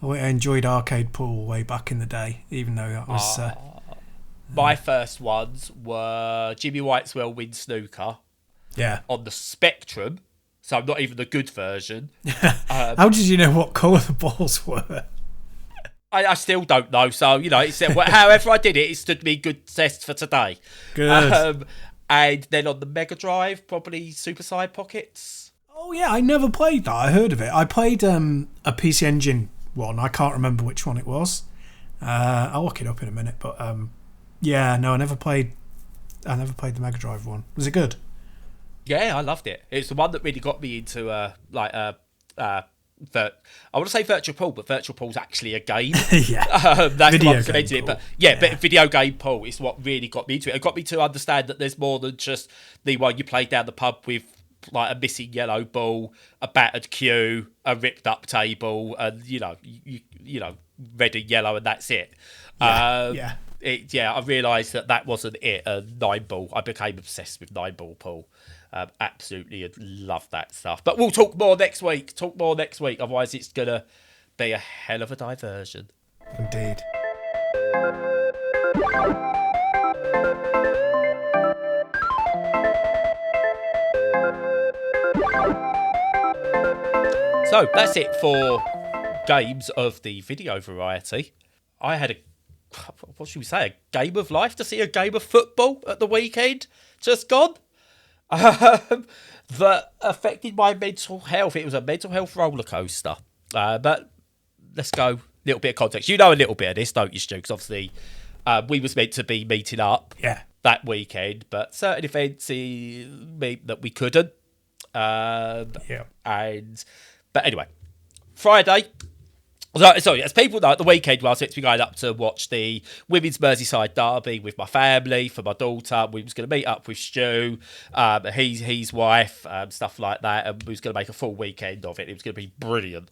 I enjoyed Arcade Pool way back in the day, even though that was... my first ones were Jimmy White's Well Win Snooker. Yeah. On the Spectrum, so I'm not even the good version. How did you know what colour the balls were? I still don't know, so, it's, however I did it, it stood me good test for today. Good. And then on the Mega Drive, probably Super Side Pockets. Oh, yeah, I never played that. I heard of it. I played a PC Engine one. I can't remember which one it was. I'll look it up in a minute, but... yeah, no, I never played the Mega Drive one. Was it good? Yeah, I loved it. It's the one that really got me into I want to say Virtual Pool, but Virtual Pool's actually a game. Yeah, that's video the one game into it. pool. But yeah, but video game pool is what really got me into it. It got me to understand that there's more than just the one you play down the pub with like a missing yellow ball, a battered cue, a ripped up table, and you red and yellow, and that's it. Yeah. I realised that wasn't it. 9-ball. I became obsessed with 9-ball pool. Absolutely love that stuff. But we'll talk more next week. Otherwise, it's going to be a hell of a diversion. Indeed. So that's it for games of the video variety. I had what should we say, a game of life to see a game of football at the weekend just gone. That affected my mental health. It was a mental health roller coaster. But let's go a little bit of context. You know a little bit of this, don't you, Stu? Because obviously we was meant to be meeting up that weekend, but certain events meant that we couldn't. But anyway, Friday. Sorry, as people know, at the weekend, I was meant to be going up to watch the Women's Merseyside Derby with my family, for my daughter. We was going to meet up with Stu, his wife, stuff like that, and we was going to make a full weekend of it. It was going to be brilliant.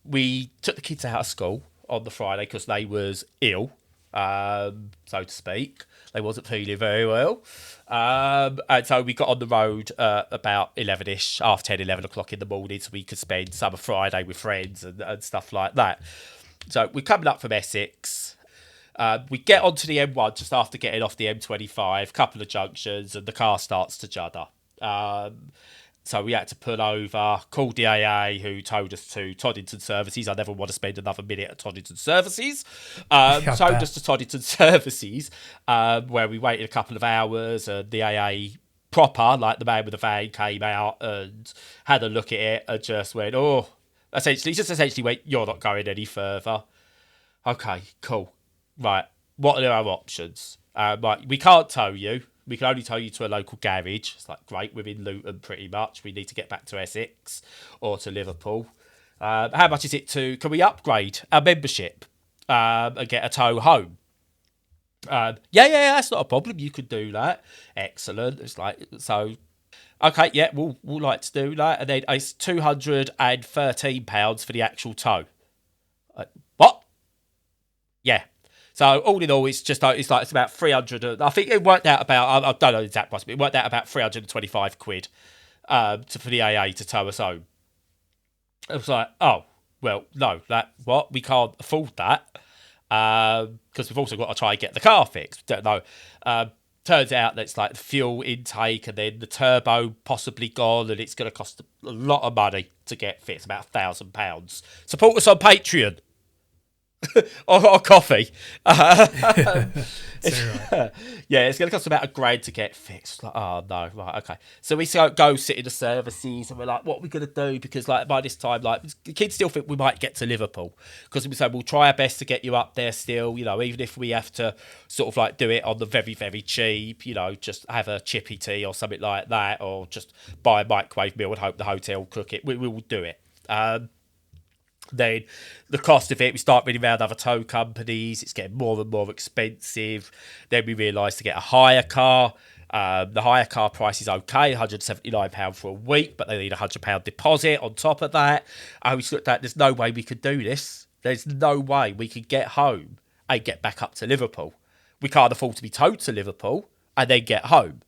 We took the kids out of school on the Friday because they was ill, so to speak. They wasn't feeling very well. And so we got on the road about 11ish, 10:30, 11 o'clock in the morning, so we could spend summer Friday with friends and stuff like that. So we're coming up from Essex. We get onto the M1 just after getting off the M25, couple of junctions, and the car starts to judder. So we had to pull over, called the AA, who told us to Toddington Services. I never want to spend another minute at Toddington Services. Told us to Toddington Services, where we waited a couple of hours, and the AA proper, like the man with the van, came out and had a look at it and just went, essentially went, you're not going any further. Okay, cool. Right, what are our options? We can't tow you. We can only tow you to a local garage. It's like, great, we're in Luton pretty much. We need to get back to Essex or to Liverpool. How much is it can we upgrade our membership and get a tow home? That's not a problem. You could do that. Excellent. It's like, so, okay, yeah, we'll like to do that. And then it's £213 for the actual tow. What? Yeah. So all in all, it's about 300. I think it worked out about, I don't know the exact price, but it worked out about 325 quid for the AA to tow us home. I was like, oh, well, no, we can't afford that because we've also got to try and get the car fixed. Don't know. Turns out that it's like the fuel intake and then the turbo possibly gone, and it's going to cost a lot of money to get fixed, about £1,000. Support us on Patreon. or coffee. So, right. Yeah, it's going to cost about £1,000 to get fixed. Like, oh no, right, okay. So we go sit in the services, and we're like, what are we going to do? Because like by this time, like the kids still think we might get to Liverpool, because we say we'll try our best to get you up there still. You know, even if we have to sort of like do it on the very very cheap. You know, just have a chippy tea or something like that, or just buy a microwave meal and hope the hotel cook it. We will do it. Then the cost of it, we start reading around other tow companies. It's getting more and more expensive. Then we realise to get a hire car. The hire car price is okay, £179 for a week, but they need a £100 deposit on top of that. I was looked at, there's no way we could do this. There's no way we could get home and get back up to Liverpool. We can't afford to be towed to Liverpool and then get home.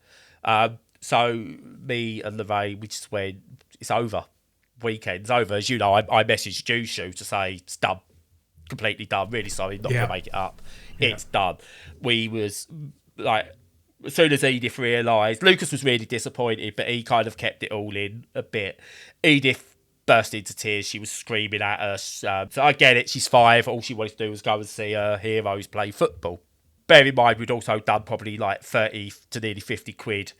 So me and Lorraine, we just went, it's over. Weekend's over. As you know, I messaged Jushu to say it's done, completely done. Really sorry, not gonna make it up. It's done. We was like, as soon as Edith realised, Lucas was really disappointed, but he kind of kept it all in a bit. Edith burst into tears. She was screaming at us. So I get it. She's 5. All she wanted to do was go and see her heroes play football. Bear in mind, we'd also done probably like 30 to nearly 50 quid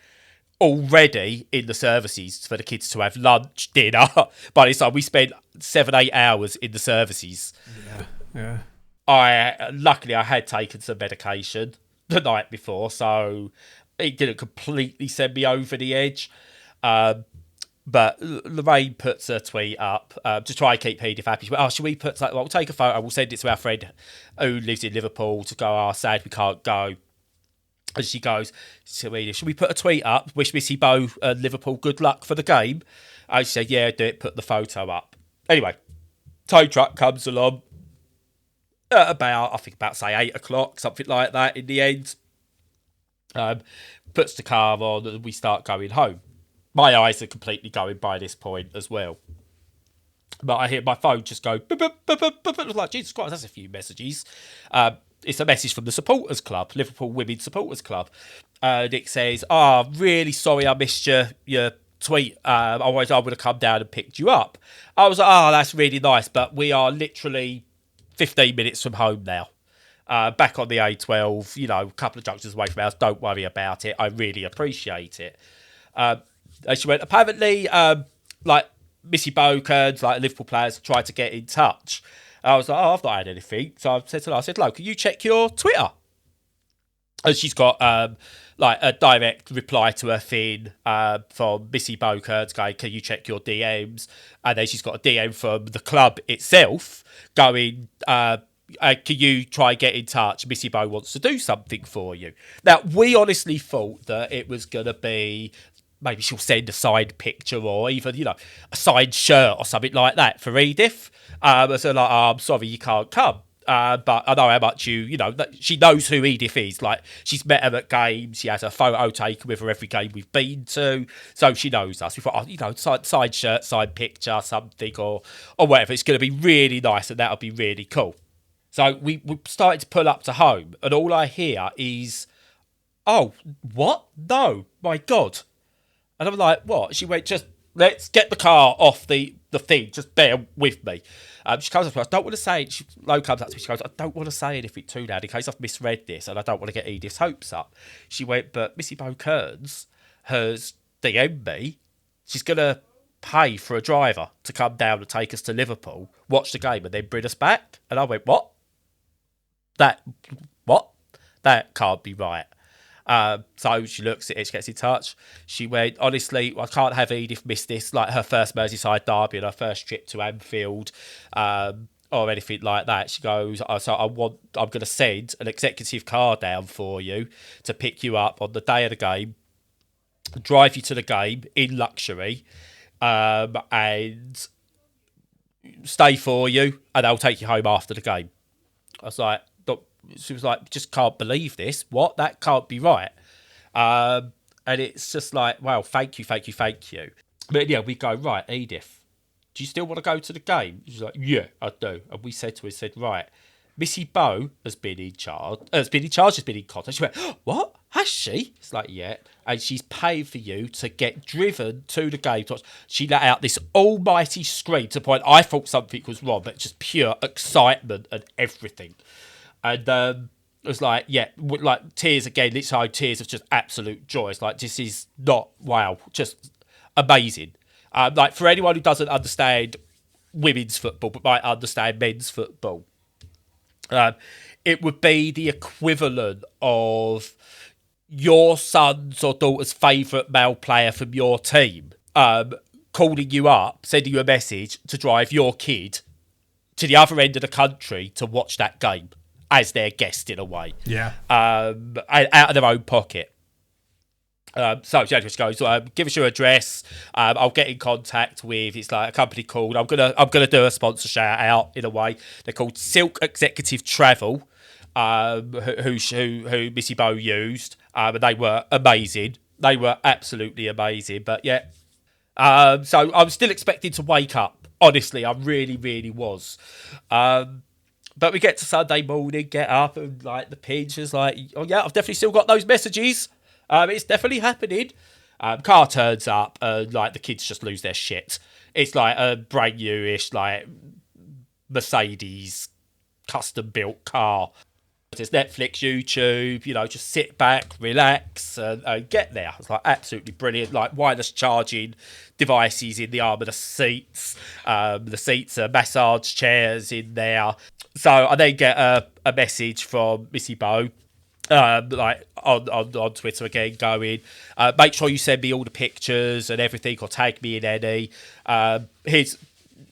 already in the services for the kids to have lunch, dinner. By this time, we spent 7-8 hours in the services. Yeah. Luckily I had taken some medication the night before, so it didn't completely send me over the edge. But Lorraine puts a tweet up to try and keep Edith happy. She went, should we put, we'll take a photo, we'll send it to our friend who lives in Liverpool to go, sad we can't go. And she goes, should we put a tweet up? Wish Missy Bo and Liverpool good luck for the game. And she said, yeah, do it, put the photo up. Anyway, tow truck comes along at about, say, 8 o'clock, something like that in the end. Puts the car on and we start going home. My eyes are completely going by this point as well. But I hear my phone just go, boop, boop, boop, boop, boop. I was like, Jesus Christ, that's a few messages. It's a message from the supporters club, Liverpool Women's Supporters Club. Nick says, really sorry I missed your tweet. Otherwise I would have come down and picked you up. I was like, that's really nice, but we are literally 15 minutes from home now. Back on the A12, a couple of junctions away from our house. Don't worry about it. I really appreciate it. And she went, apparently, Missy Bokerns, Liverpool players, tried to get in touch. I was like, I've not had anything. So I said to her, look, can you check your Twitter? And she's got a direct reply to her thing from Missy Bokerns going, can you check your DMs? And then she's got a DM from the club itself going, can you try and get in touch? Missy Bo wants to do something for you. Now, we honestly thought that it was going to be, maybe she'll send a signed picture or even, a signed shirt or something like that for Edith. So I'm sorry you can't come. But I know how much she knows who Edith is. She's met her at games. She has a photo taken with her every game we've been to. So she knows us. We thought, signed shirt, signed picture, something or whatever. It's going to be really nice and that'll be really cool. So we started to pull up to home and all I hear is, oh, what? No, my God. And I'm like, what? She went, just let's get the car off the thing. Just bear with me. She comes up to me. I don't want to say it. Lo comes up to me. She goes, I don't want to say anything too loud in case I've misread this and I don't want to get Edith's hopes up. She went, but Missy Bokerns has DM'd me. She's going to pay for a driver to come down and take us to Liverpool, watch the game and then bring us back. And I went, what? That can't be right. So she looks at it, she gets in touch. She went, honestly, I can't have Edith miss this, her first Merseyside derby and her first trip to Anfield, or anything like that. She goes, so I'm going to send an executive car down for you to pick you up on the day of the game, drive you to the game in luxury, and stay for you, and I'll take you home after the game. I was like, she was like, just can't believe this. What? That can't be right. And it's just like, wow, thank you. But yeah, we go, right, Edith, do you still want to go to the game? She's like, yeah, I do. And we said to her, right, Missy Bow has been in charge. Has been in contact. She went, what? Has she? It's like, yeah. And she's paying for you to get driven to the game. She let out this almighty scream to the point I thought something was wrong, but just pure excitement and everything. And it was like, yeah, like tears again. It's like tears of just absolute joy. It's like, this is not, wow, just amazing. Like for anyone who doesn't understand women's football but might understand men's football, it would be the equivalent of your son's or daughter's favourite male player from your team calling you up, sending you a message to drive your kid to the other end of the country to watch that game as their guest in a way. Yeah. Out of their own pocket. So she just goes, give us your address. I'll get in contact with, it's like a company called, I'm gonna do a sponsor shout out in a way. They're called Silk Executive Travel, who Missy Bow used, and they were amazing. They were absolutely amazing. But yeah, so I'm still expecting to wake up. Honestly, I really, really was. But we get to Sunday morning, get up, and like the pinch is like, oh yeah, I've definitely still got those messages. It's definitely happening. Car turns up, and like the kids just lose their shit. It's like a brand newish, like Mercedes custom built car. It's Netflix, YouTube, just sit back, relax, and get there. It's like absolutely brilliant. Like wireless charging devices in the arm of the seats. The seats are massage chairs in there. So I then get a message from Missy Bow, like on Twitter again, going, make sure you send me all the pictures and everything, or tag me in any. Here's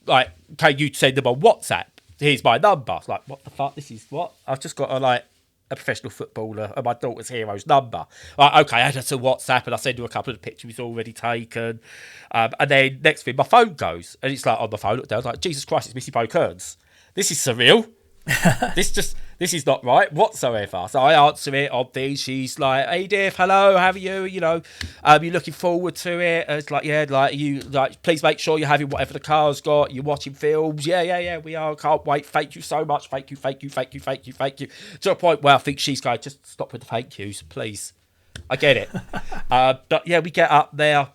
like, can you send them on WhatsApp? Here's my number. Like, what the fuck? This is what? I've just got a professional footballer and my daughter's hero's number. Like, okay, I add her to WhatsApp and I send her a couple of the pictures already taken. And then next thing, my phone goes, and it's like on the phone, look down, I was like, Jesus Christ, it's Missy Bow Kearns. This is surreal. This is not right whatsoever. So I answer it on things. She's like, "Hey, Div, hello, how are you? You're looking forward to it." And it's like, yeah, like you, like, please make sure you're having whatever the car's got. You're watching films. Yeah, we are. Can't wait. Thank you so much. Thank you. To a point where I think she's going, just stop with the thank yous, please. I get it. But yeah, we get up there,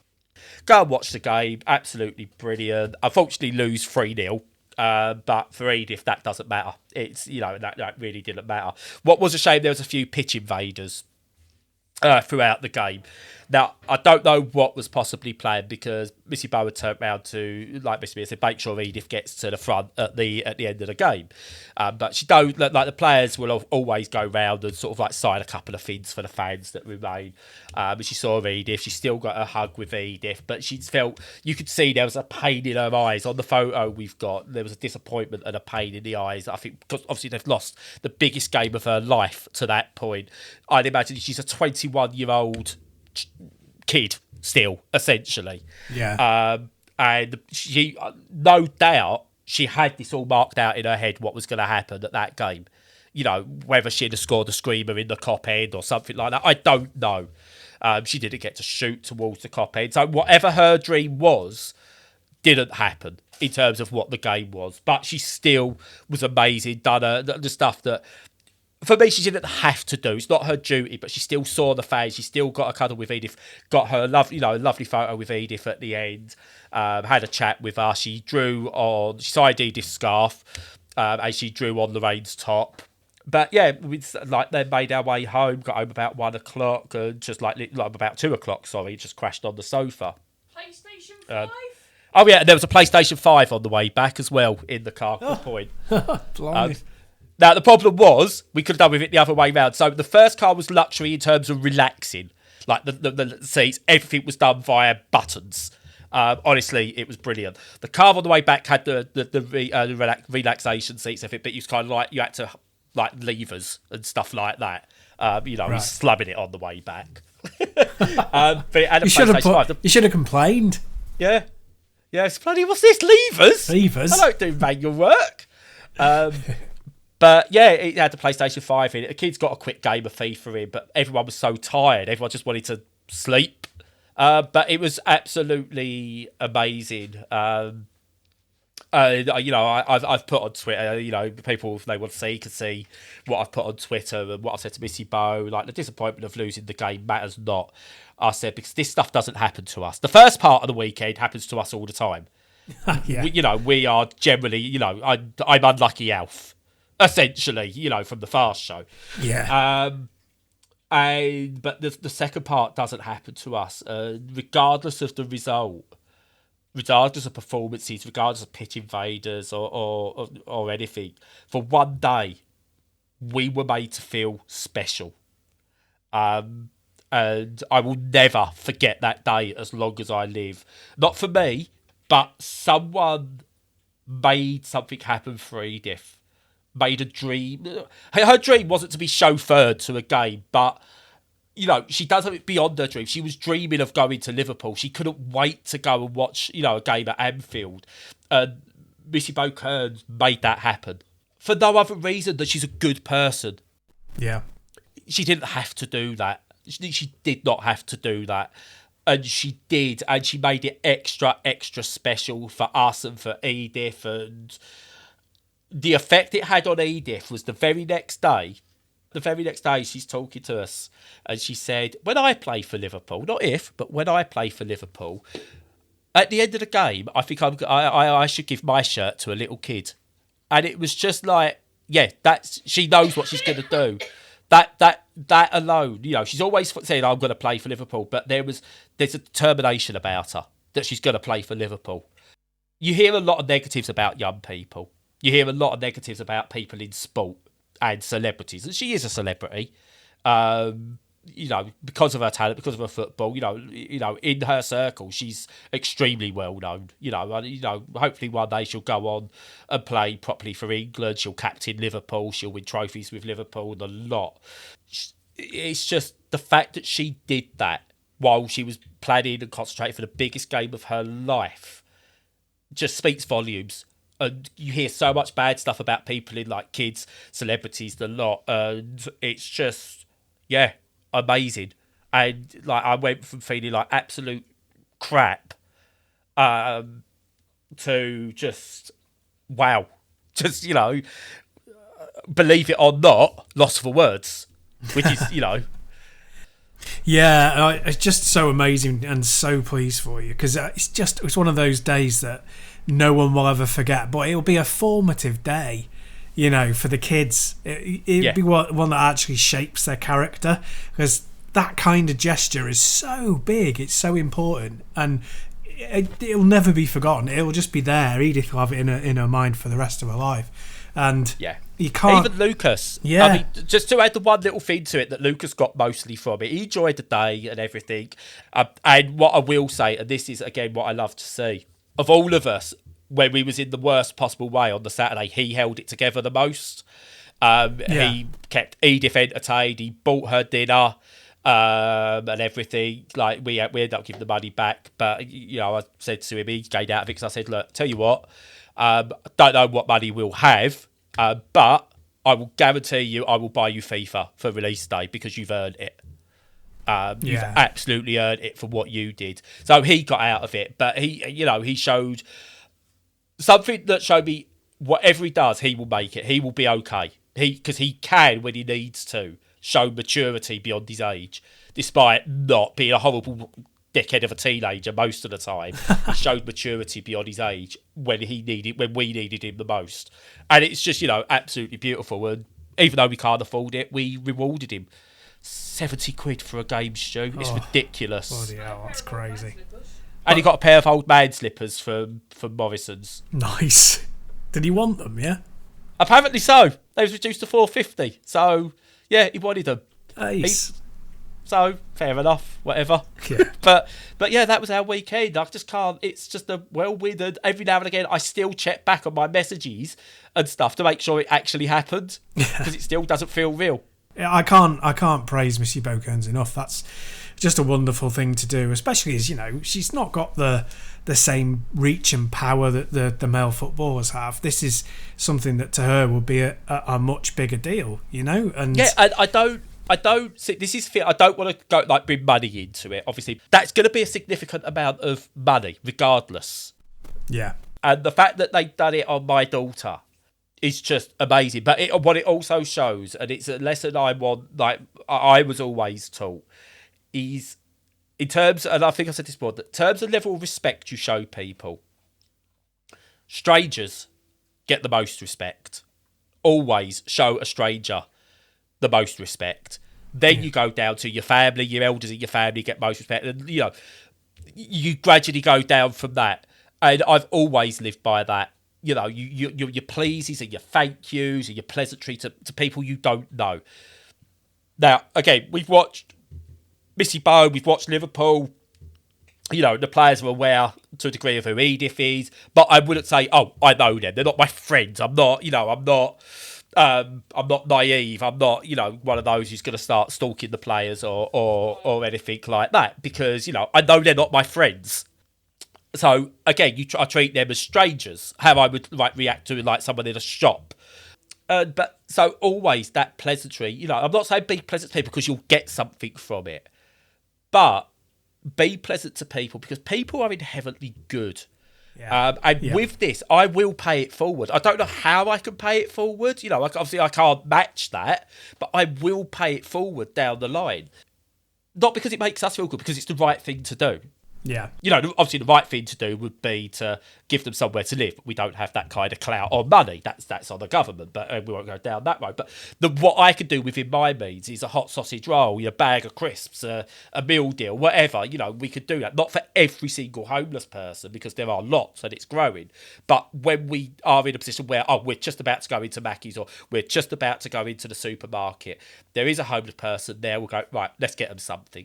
go and watch the game. Absolutely brilliant. Unfortunately, lose 3-0. But for Edith, that doesn't matter. It's, that really didn't matter. What was a shame, there was a few pitch invaders throughout the game. Now, I don't know what was possibly planned, because Missy Bow had turned round to, like Missy said, make sure Edith gets to the front at the end of the game. But she don't, like the players will always go round and sort of like sign a couple of things for the fans that remain. But she saw Edith. She still got a hug with Edith, but she felt, you could see there was a pain in her eyes. On the photo we've got, there was a disappointment and a pain in the eyes. I think because obviously they've lost the biggest game of her life to that point. I'd imagine she's a 21-year-old kid still, essentially. Yeah. And she, no doubt, she had this all marked out in her head what was going to happen at that game. Whether she'd have scored a screamer in the Kop end or something like that, I don't know. She didn't get to shoot towards the Kop end. So whatever her dream was didn't happen in terms of what the game was. But she still was amazing, done the stuff that, for me, she didn't have to do. It's not her duty, but she still saw the fans. She still got a cuddle with Edith. Got her lovely photo with Edith at the end. Had a chat with her. She signed Edith's scarf, and she drew on Lorraine's top. But yeah, we then made our way home. Got home about 1 o'clock, and just like about 2 o'clock. Sorry, just crashed on the sofa. PlayStation 5. Oh yeah, there was a PlayStation 5 on the way back as well in the car. Good point. Blimey. Now, the problem was, we could have done with it the other way round. So the first car was luxury in terms of relaxing. Like the seats, everything was done via buttons. Honestly, it was brilliant. The car on the way back had the relaxation seats of it, but you kind of like, you had to like levers and stuff like that. Right. Slubbing it on the way back. But it had a PlayStation 5. You should have complained. Yeah. Yeah, it's bloody, what's this? Levers? I don't do manual work. But yeah, it had the PlayStation 5 in it. The kids got a quick game of FIFA in, but everyone was so tired. Everyone just wanted to sleep. But it was absolutely amazing. I've put on Twitter, people, if they want to see, can see what I've put on Twitter and what I've said to Missy Bo. Like, the disappointment of losing the game matters not, I said, because this stuff doesn't happen to us. The first part of the weekend happens to us all the time. Yeah. We are generally, I'm unlucky Alf, essentially, from the Fast Show. Yeah. But the second part doesn't happen to us, regardless of the result. Regardless of performances, regardless of pitch invaders or anything, for one day, we were made to feel special. And I will never forget that day as long as I live. Not for me, but someone made something happen for Edith. Made a dream. Her dream wasn't to be chauffeured to a game, but she does have it beyond her dream. She was dreaming of going to Liverpool. She couldn't wait to go and watch, a game at Anfield. Missy Bo Kearns made that happen. For no other reason than she's a good person. Yeah. She didn't have to do that. She did not have to do that. And she did. And she made it extra, extra special for us and for Edith. And the effect it had on Edith was the very next day, she's talking to us and she said, when I play for Liverpool, not if, but when I play for Liverpool, at the end of the game, I think I should give my shirt to a little kid. And it was just like, she knows what she's going to do. That alone, she's always saying, I'm going to play for Liverpool, but there's a determination about her that she's going to play for Liverpool. You hear a lot of negatives about young people. You hear a lot of negatives about people in sport and celebrities, and she is a celebrity, because of her talent, because of her football. In her circle, she's extremely well known. Hopefully one day she'll go on and play properly for England. She'll captain Liverpool. She'll win trophies with Liverpool and a lot. It's just the fact that she did that while she was planning and concentrating for the biggest game of her life just speaks volumes. And you hear so much bad stuff about people in like kids, celebrities, the lot, and it's just, amazing. And like I went from feeling like absolute crap to just wow, just believe it or not, lost for words, which is Yeah, it's just so amazing and so pleased for you because it's one of those days that no one will ever forget, but it'll be a formative day, for the kids. It'll be one that actually shapes their character because that kind of gesture is so big, it's so important, and it'll never be forgotten. It'll just be there. Edith will have it in her mind for the rest of her life. And you can't... Even Lucas. Yeah. I mean, just to add the one little thing to it that Lucas got mostly from it, he enjoyed the day and everything. And what I will say, and this is, again, what I love to see, of all of us, when we was in the worst possible way on the Saturday, he held it together the most. He kept Edith entertained. He bought her dinner and everything. Like we ended up giving the money back, but I said to him, he gained out of it because I said, look, tell you what, don't know what money we'll have, but I will guarantee you I will buy you FIFA for release day because you've earned it. You've absolutely earned it for what you did. So he got out of it, but he showed something that showed me whatever he does, he will make it. He will be okay. Because he can, when he needs to, show maturity beyond his age, despite not being a horrible dickhead of a teenager most of the time. He showed maturity beyond his age when we needed him the most. And it's just, absolutely beautiful. And even though we can't afford it, we rewarded him. 70 quid for a game, Stu. It's ridiculous. Bloody hell, that's crazy. And he got a pair of old man slippers from Morrison's. Nice. Did he want them, yeah? Apparently so. They was reduced to $4.50. So, he wanted them. Nice. So, fair enough, whatever. Yeah. but that was our weekend. I just can't. It's just a whirlwind. And every now and again, I still check back on my messages and stuff to make sure it actually happened. Because it still doesn't feel real. I can't praise Missy Bo Kearns enough. That's just a wonderful thing to do, especially as she's not got the same reach and power that the male footballers have. This is something that to her will be a much bigger deal, And I don't see, this is fair. I don't want to go bring money into it. Obviously, that's going to be a significant amount of money, regardless. Yeah. And the fact that they've done it on my daughter is just amazing. But what it also shows, and it's a lesson I want, like I was always taught, is in terms, and I think I said this before, that in terms of level of respect you show people, strangers get the most respect. Always show a stranger the most respect. Then you go down to your family, your elders in your family get most respect. And, you know, you gradually go down from that. And I've always lived by that. You know, your pleases and your thank yous and your pleasantry to people you don't know. Now, again, we've watched Missy Bow, we've watched Liverpool. You know, the players are aware to a degree of who Edith is, but I wouldn't say, oh, I know them. They're not my friends. I'm not naive. I'm not, you know, one of those who's going to start stalking the players or anything like that, because, you know, I know they're not my friends. So again, I treat them as strangers, how I would like react to like someone in a shop. But so always that pleasantry, you know, I'm not saying be pleasant to people because you'll get something from it, but be pleasant to people because people are inherently good. With this, I will pay it forward. I don't know how I can pay it forward. You know, obviously I can't match that, but I will pay it forward down the line. Not because it makes us feel good, because it's the right thing to do. Yeah. You know, obviously the right thing to do would be to give them somewhere to live. We don't have that kind of clout or money. That's on the government, but we won't go down that road. But what I could do within my means is a hot sausage roll, a bag of crisps, a meal deal, whatever. You know, we could do that. Not for every single homeless person, because there are lots and it's growing. But when we are in a position where, we're just about to go into Mackey's or we're just about to go into the supermarket, there is a homeless person there, we'll go, right, let's get them something.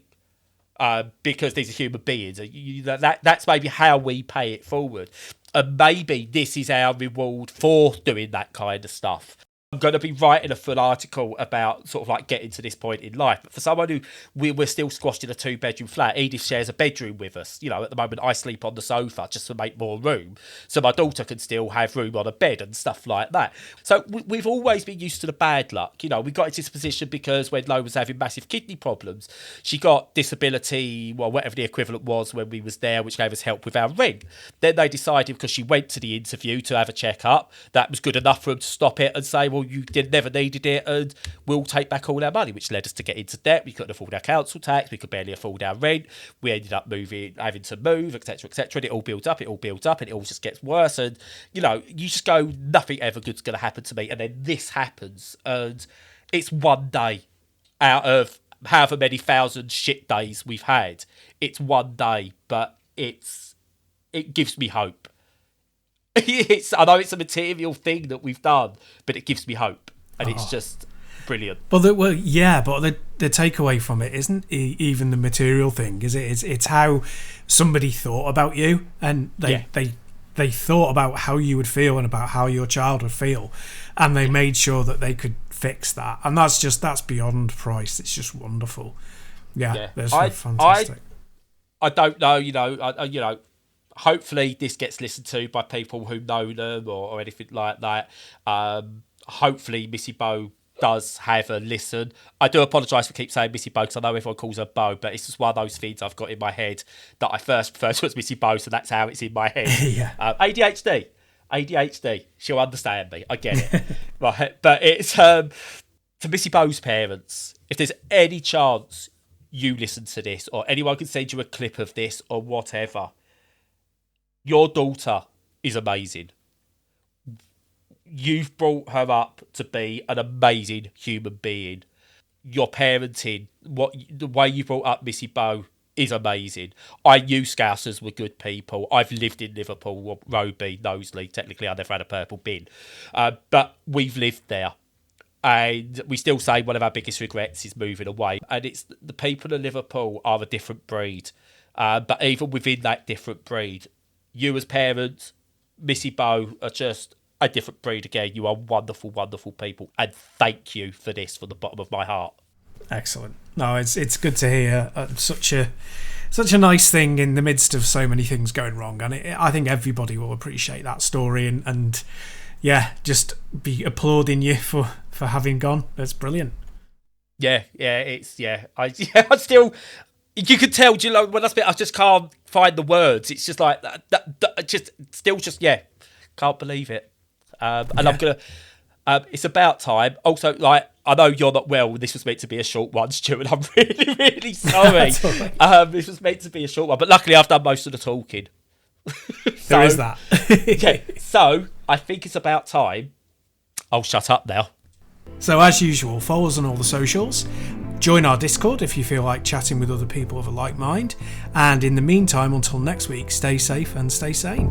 Because these are human beings. That's maybe how we pay it forward. And maybe this is our reward for doing that kind of stuff. I'm going to be writing a full article about sort of like getting to this point in life. But for someone who we're still squashed in a 2-bedroom flat, Edith shares a bedroom with us. You know, at the moment I sleep on the sofa just to make more room, so my daughter can still have room on a bed and stuff like that. So we've always been used to the bad luck. You know, we got into this position because when Lo was having massive kidney problems, she got disability, well, whatever the equivalent was when we was there, which gave us help with our rent. Then they decided, because she went to the interview to have a check-up, that was good enough for them to stop it and say, well, you never needed it and we'll take back all our money, which led us to get into debt. We couldn't afford our council tax, we could barely afford our rent, we ended up having to move, etc., and it all builds up and it all just gets worse. And you know, you just go, nothing ever good's going to happen to me, and then this happens, and it's one day out of however many thousand shit days we've had. It's one day, but it gives me hope. I know it's a material thing that we've done, but it gives me hope, and it's just brilliant. But the takeaway from it isn't even the material thing, is it? It's how somebody thought about you, and they thought about how you would feel and about how your child would feel, and they made sure that they could fix that, and that's beyond price. It's just wonderful. That's fantastic. I don't know, you know. Hopefully this gets listened to by people who know them or anything like that. Hopefully Missy Bow does have a listen. I do apologise for keep saying Missy Bow, because I know everyone calls her Bow, but it's just one of those things I've got in my head that I first referred to as Missy Bow, so that's how it's in my head. ADHD. She'll understand me. I get it. Right, but it's to Missy Bow's parents, if there's any chance you listen to this or anyone can send you a clip of this or whatever, your daughter is amazing. You've brought her up to be an amazing human being. Your parenting, the way you brought up Missy Bow is amazing. I knew Scousers were good people. I've lived in Liverpool, Roby, Knowsley. Technically, I never had a purple bin. But we've lived there. And we still say one of our biggest regrets is moving away. And it's the people of Liverpool are a different breed. But even within that different breed, you as parents, Missy Bow, are just a different breed again. You are wonderful, wonderful people. And thank you for this from the bottom of my heart. Excellent. No, it's good to hear such a nice thing in the midst of so many things going wrong. And I think everybody will appreciate that story and just be applauding you for having gone. That's brilliant. I still... You could tell, do you know, when I speak, I just can't find the words. It's just like, yeah, can't believe it. And I'm going to, it's about time. Also, like, I know you're not well. This was meant to be a short one, Stu, and I'm really, really sorry. This was meant to be a short one, but luckily I've done most of the talking. There is that. Yeah, so I think it's about time. I'll shut up now. So as usual, follow us on all the socials. Join our Discord if you feel like chatting with other people of a like mind. And in the meantime, until next week, stay safe and stay sane.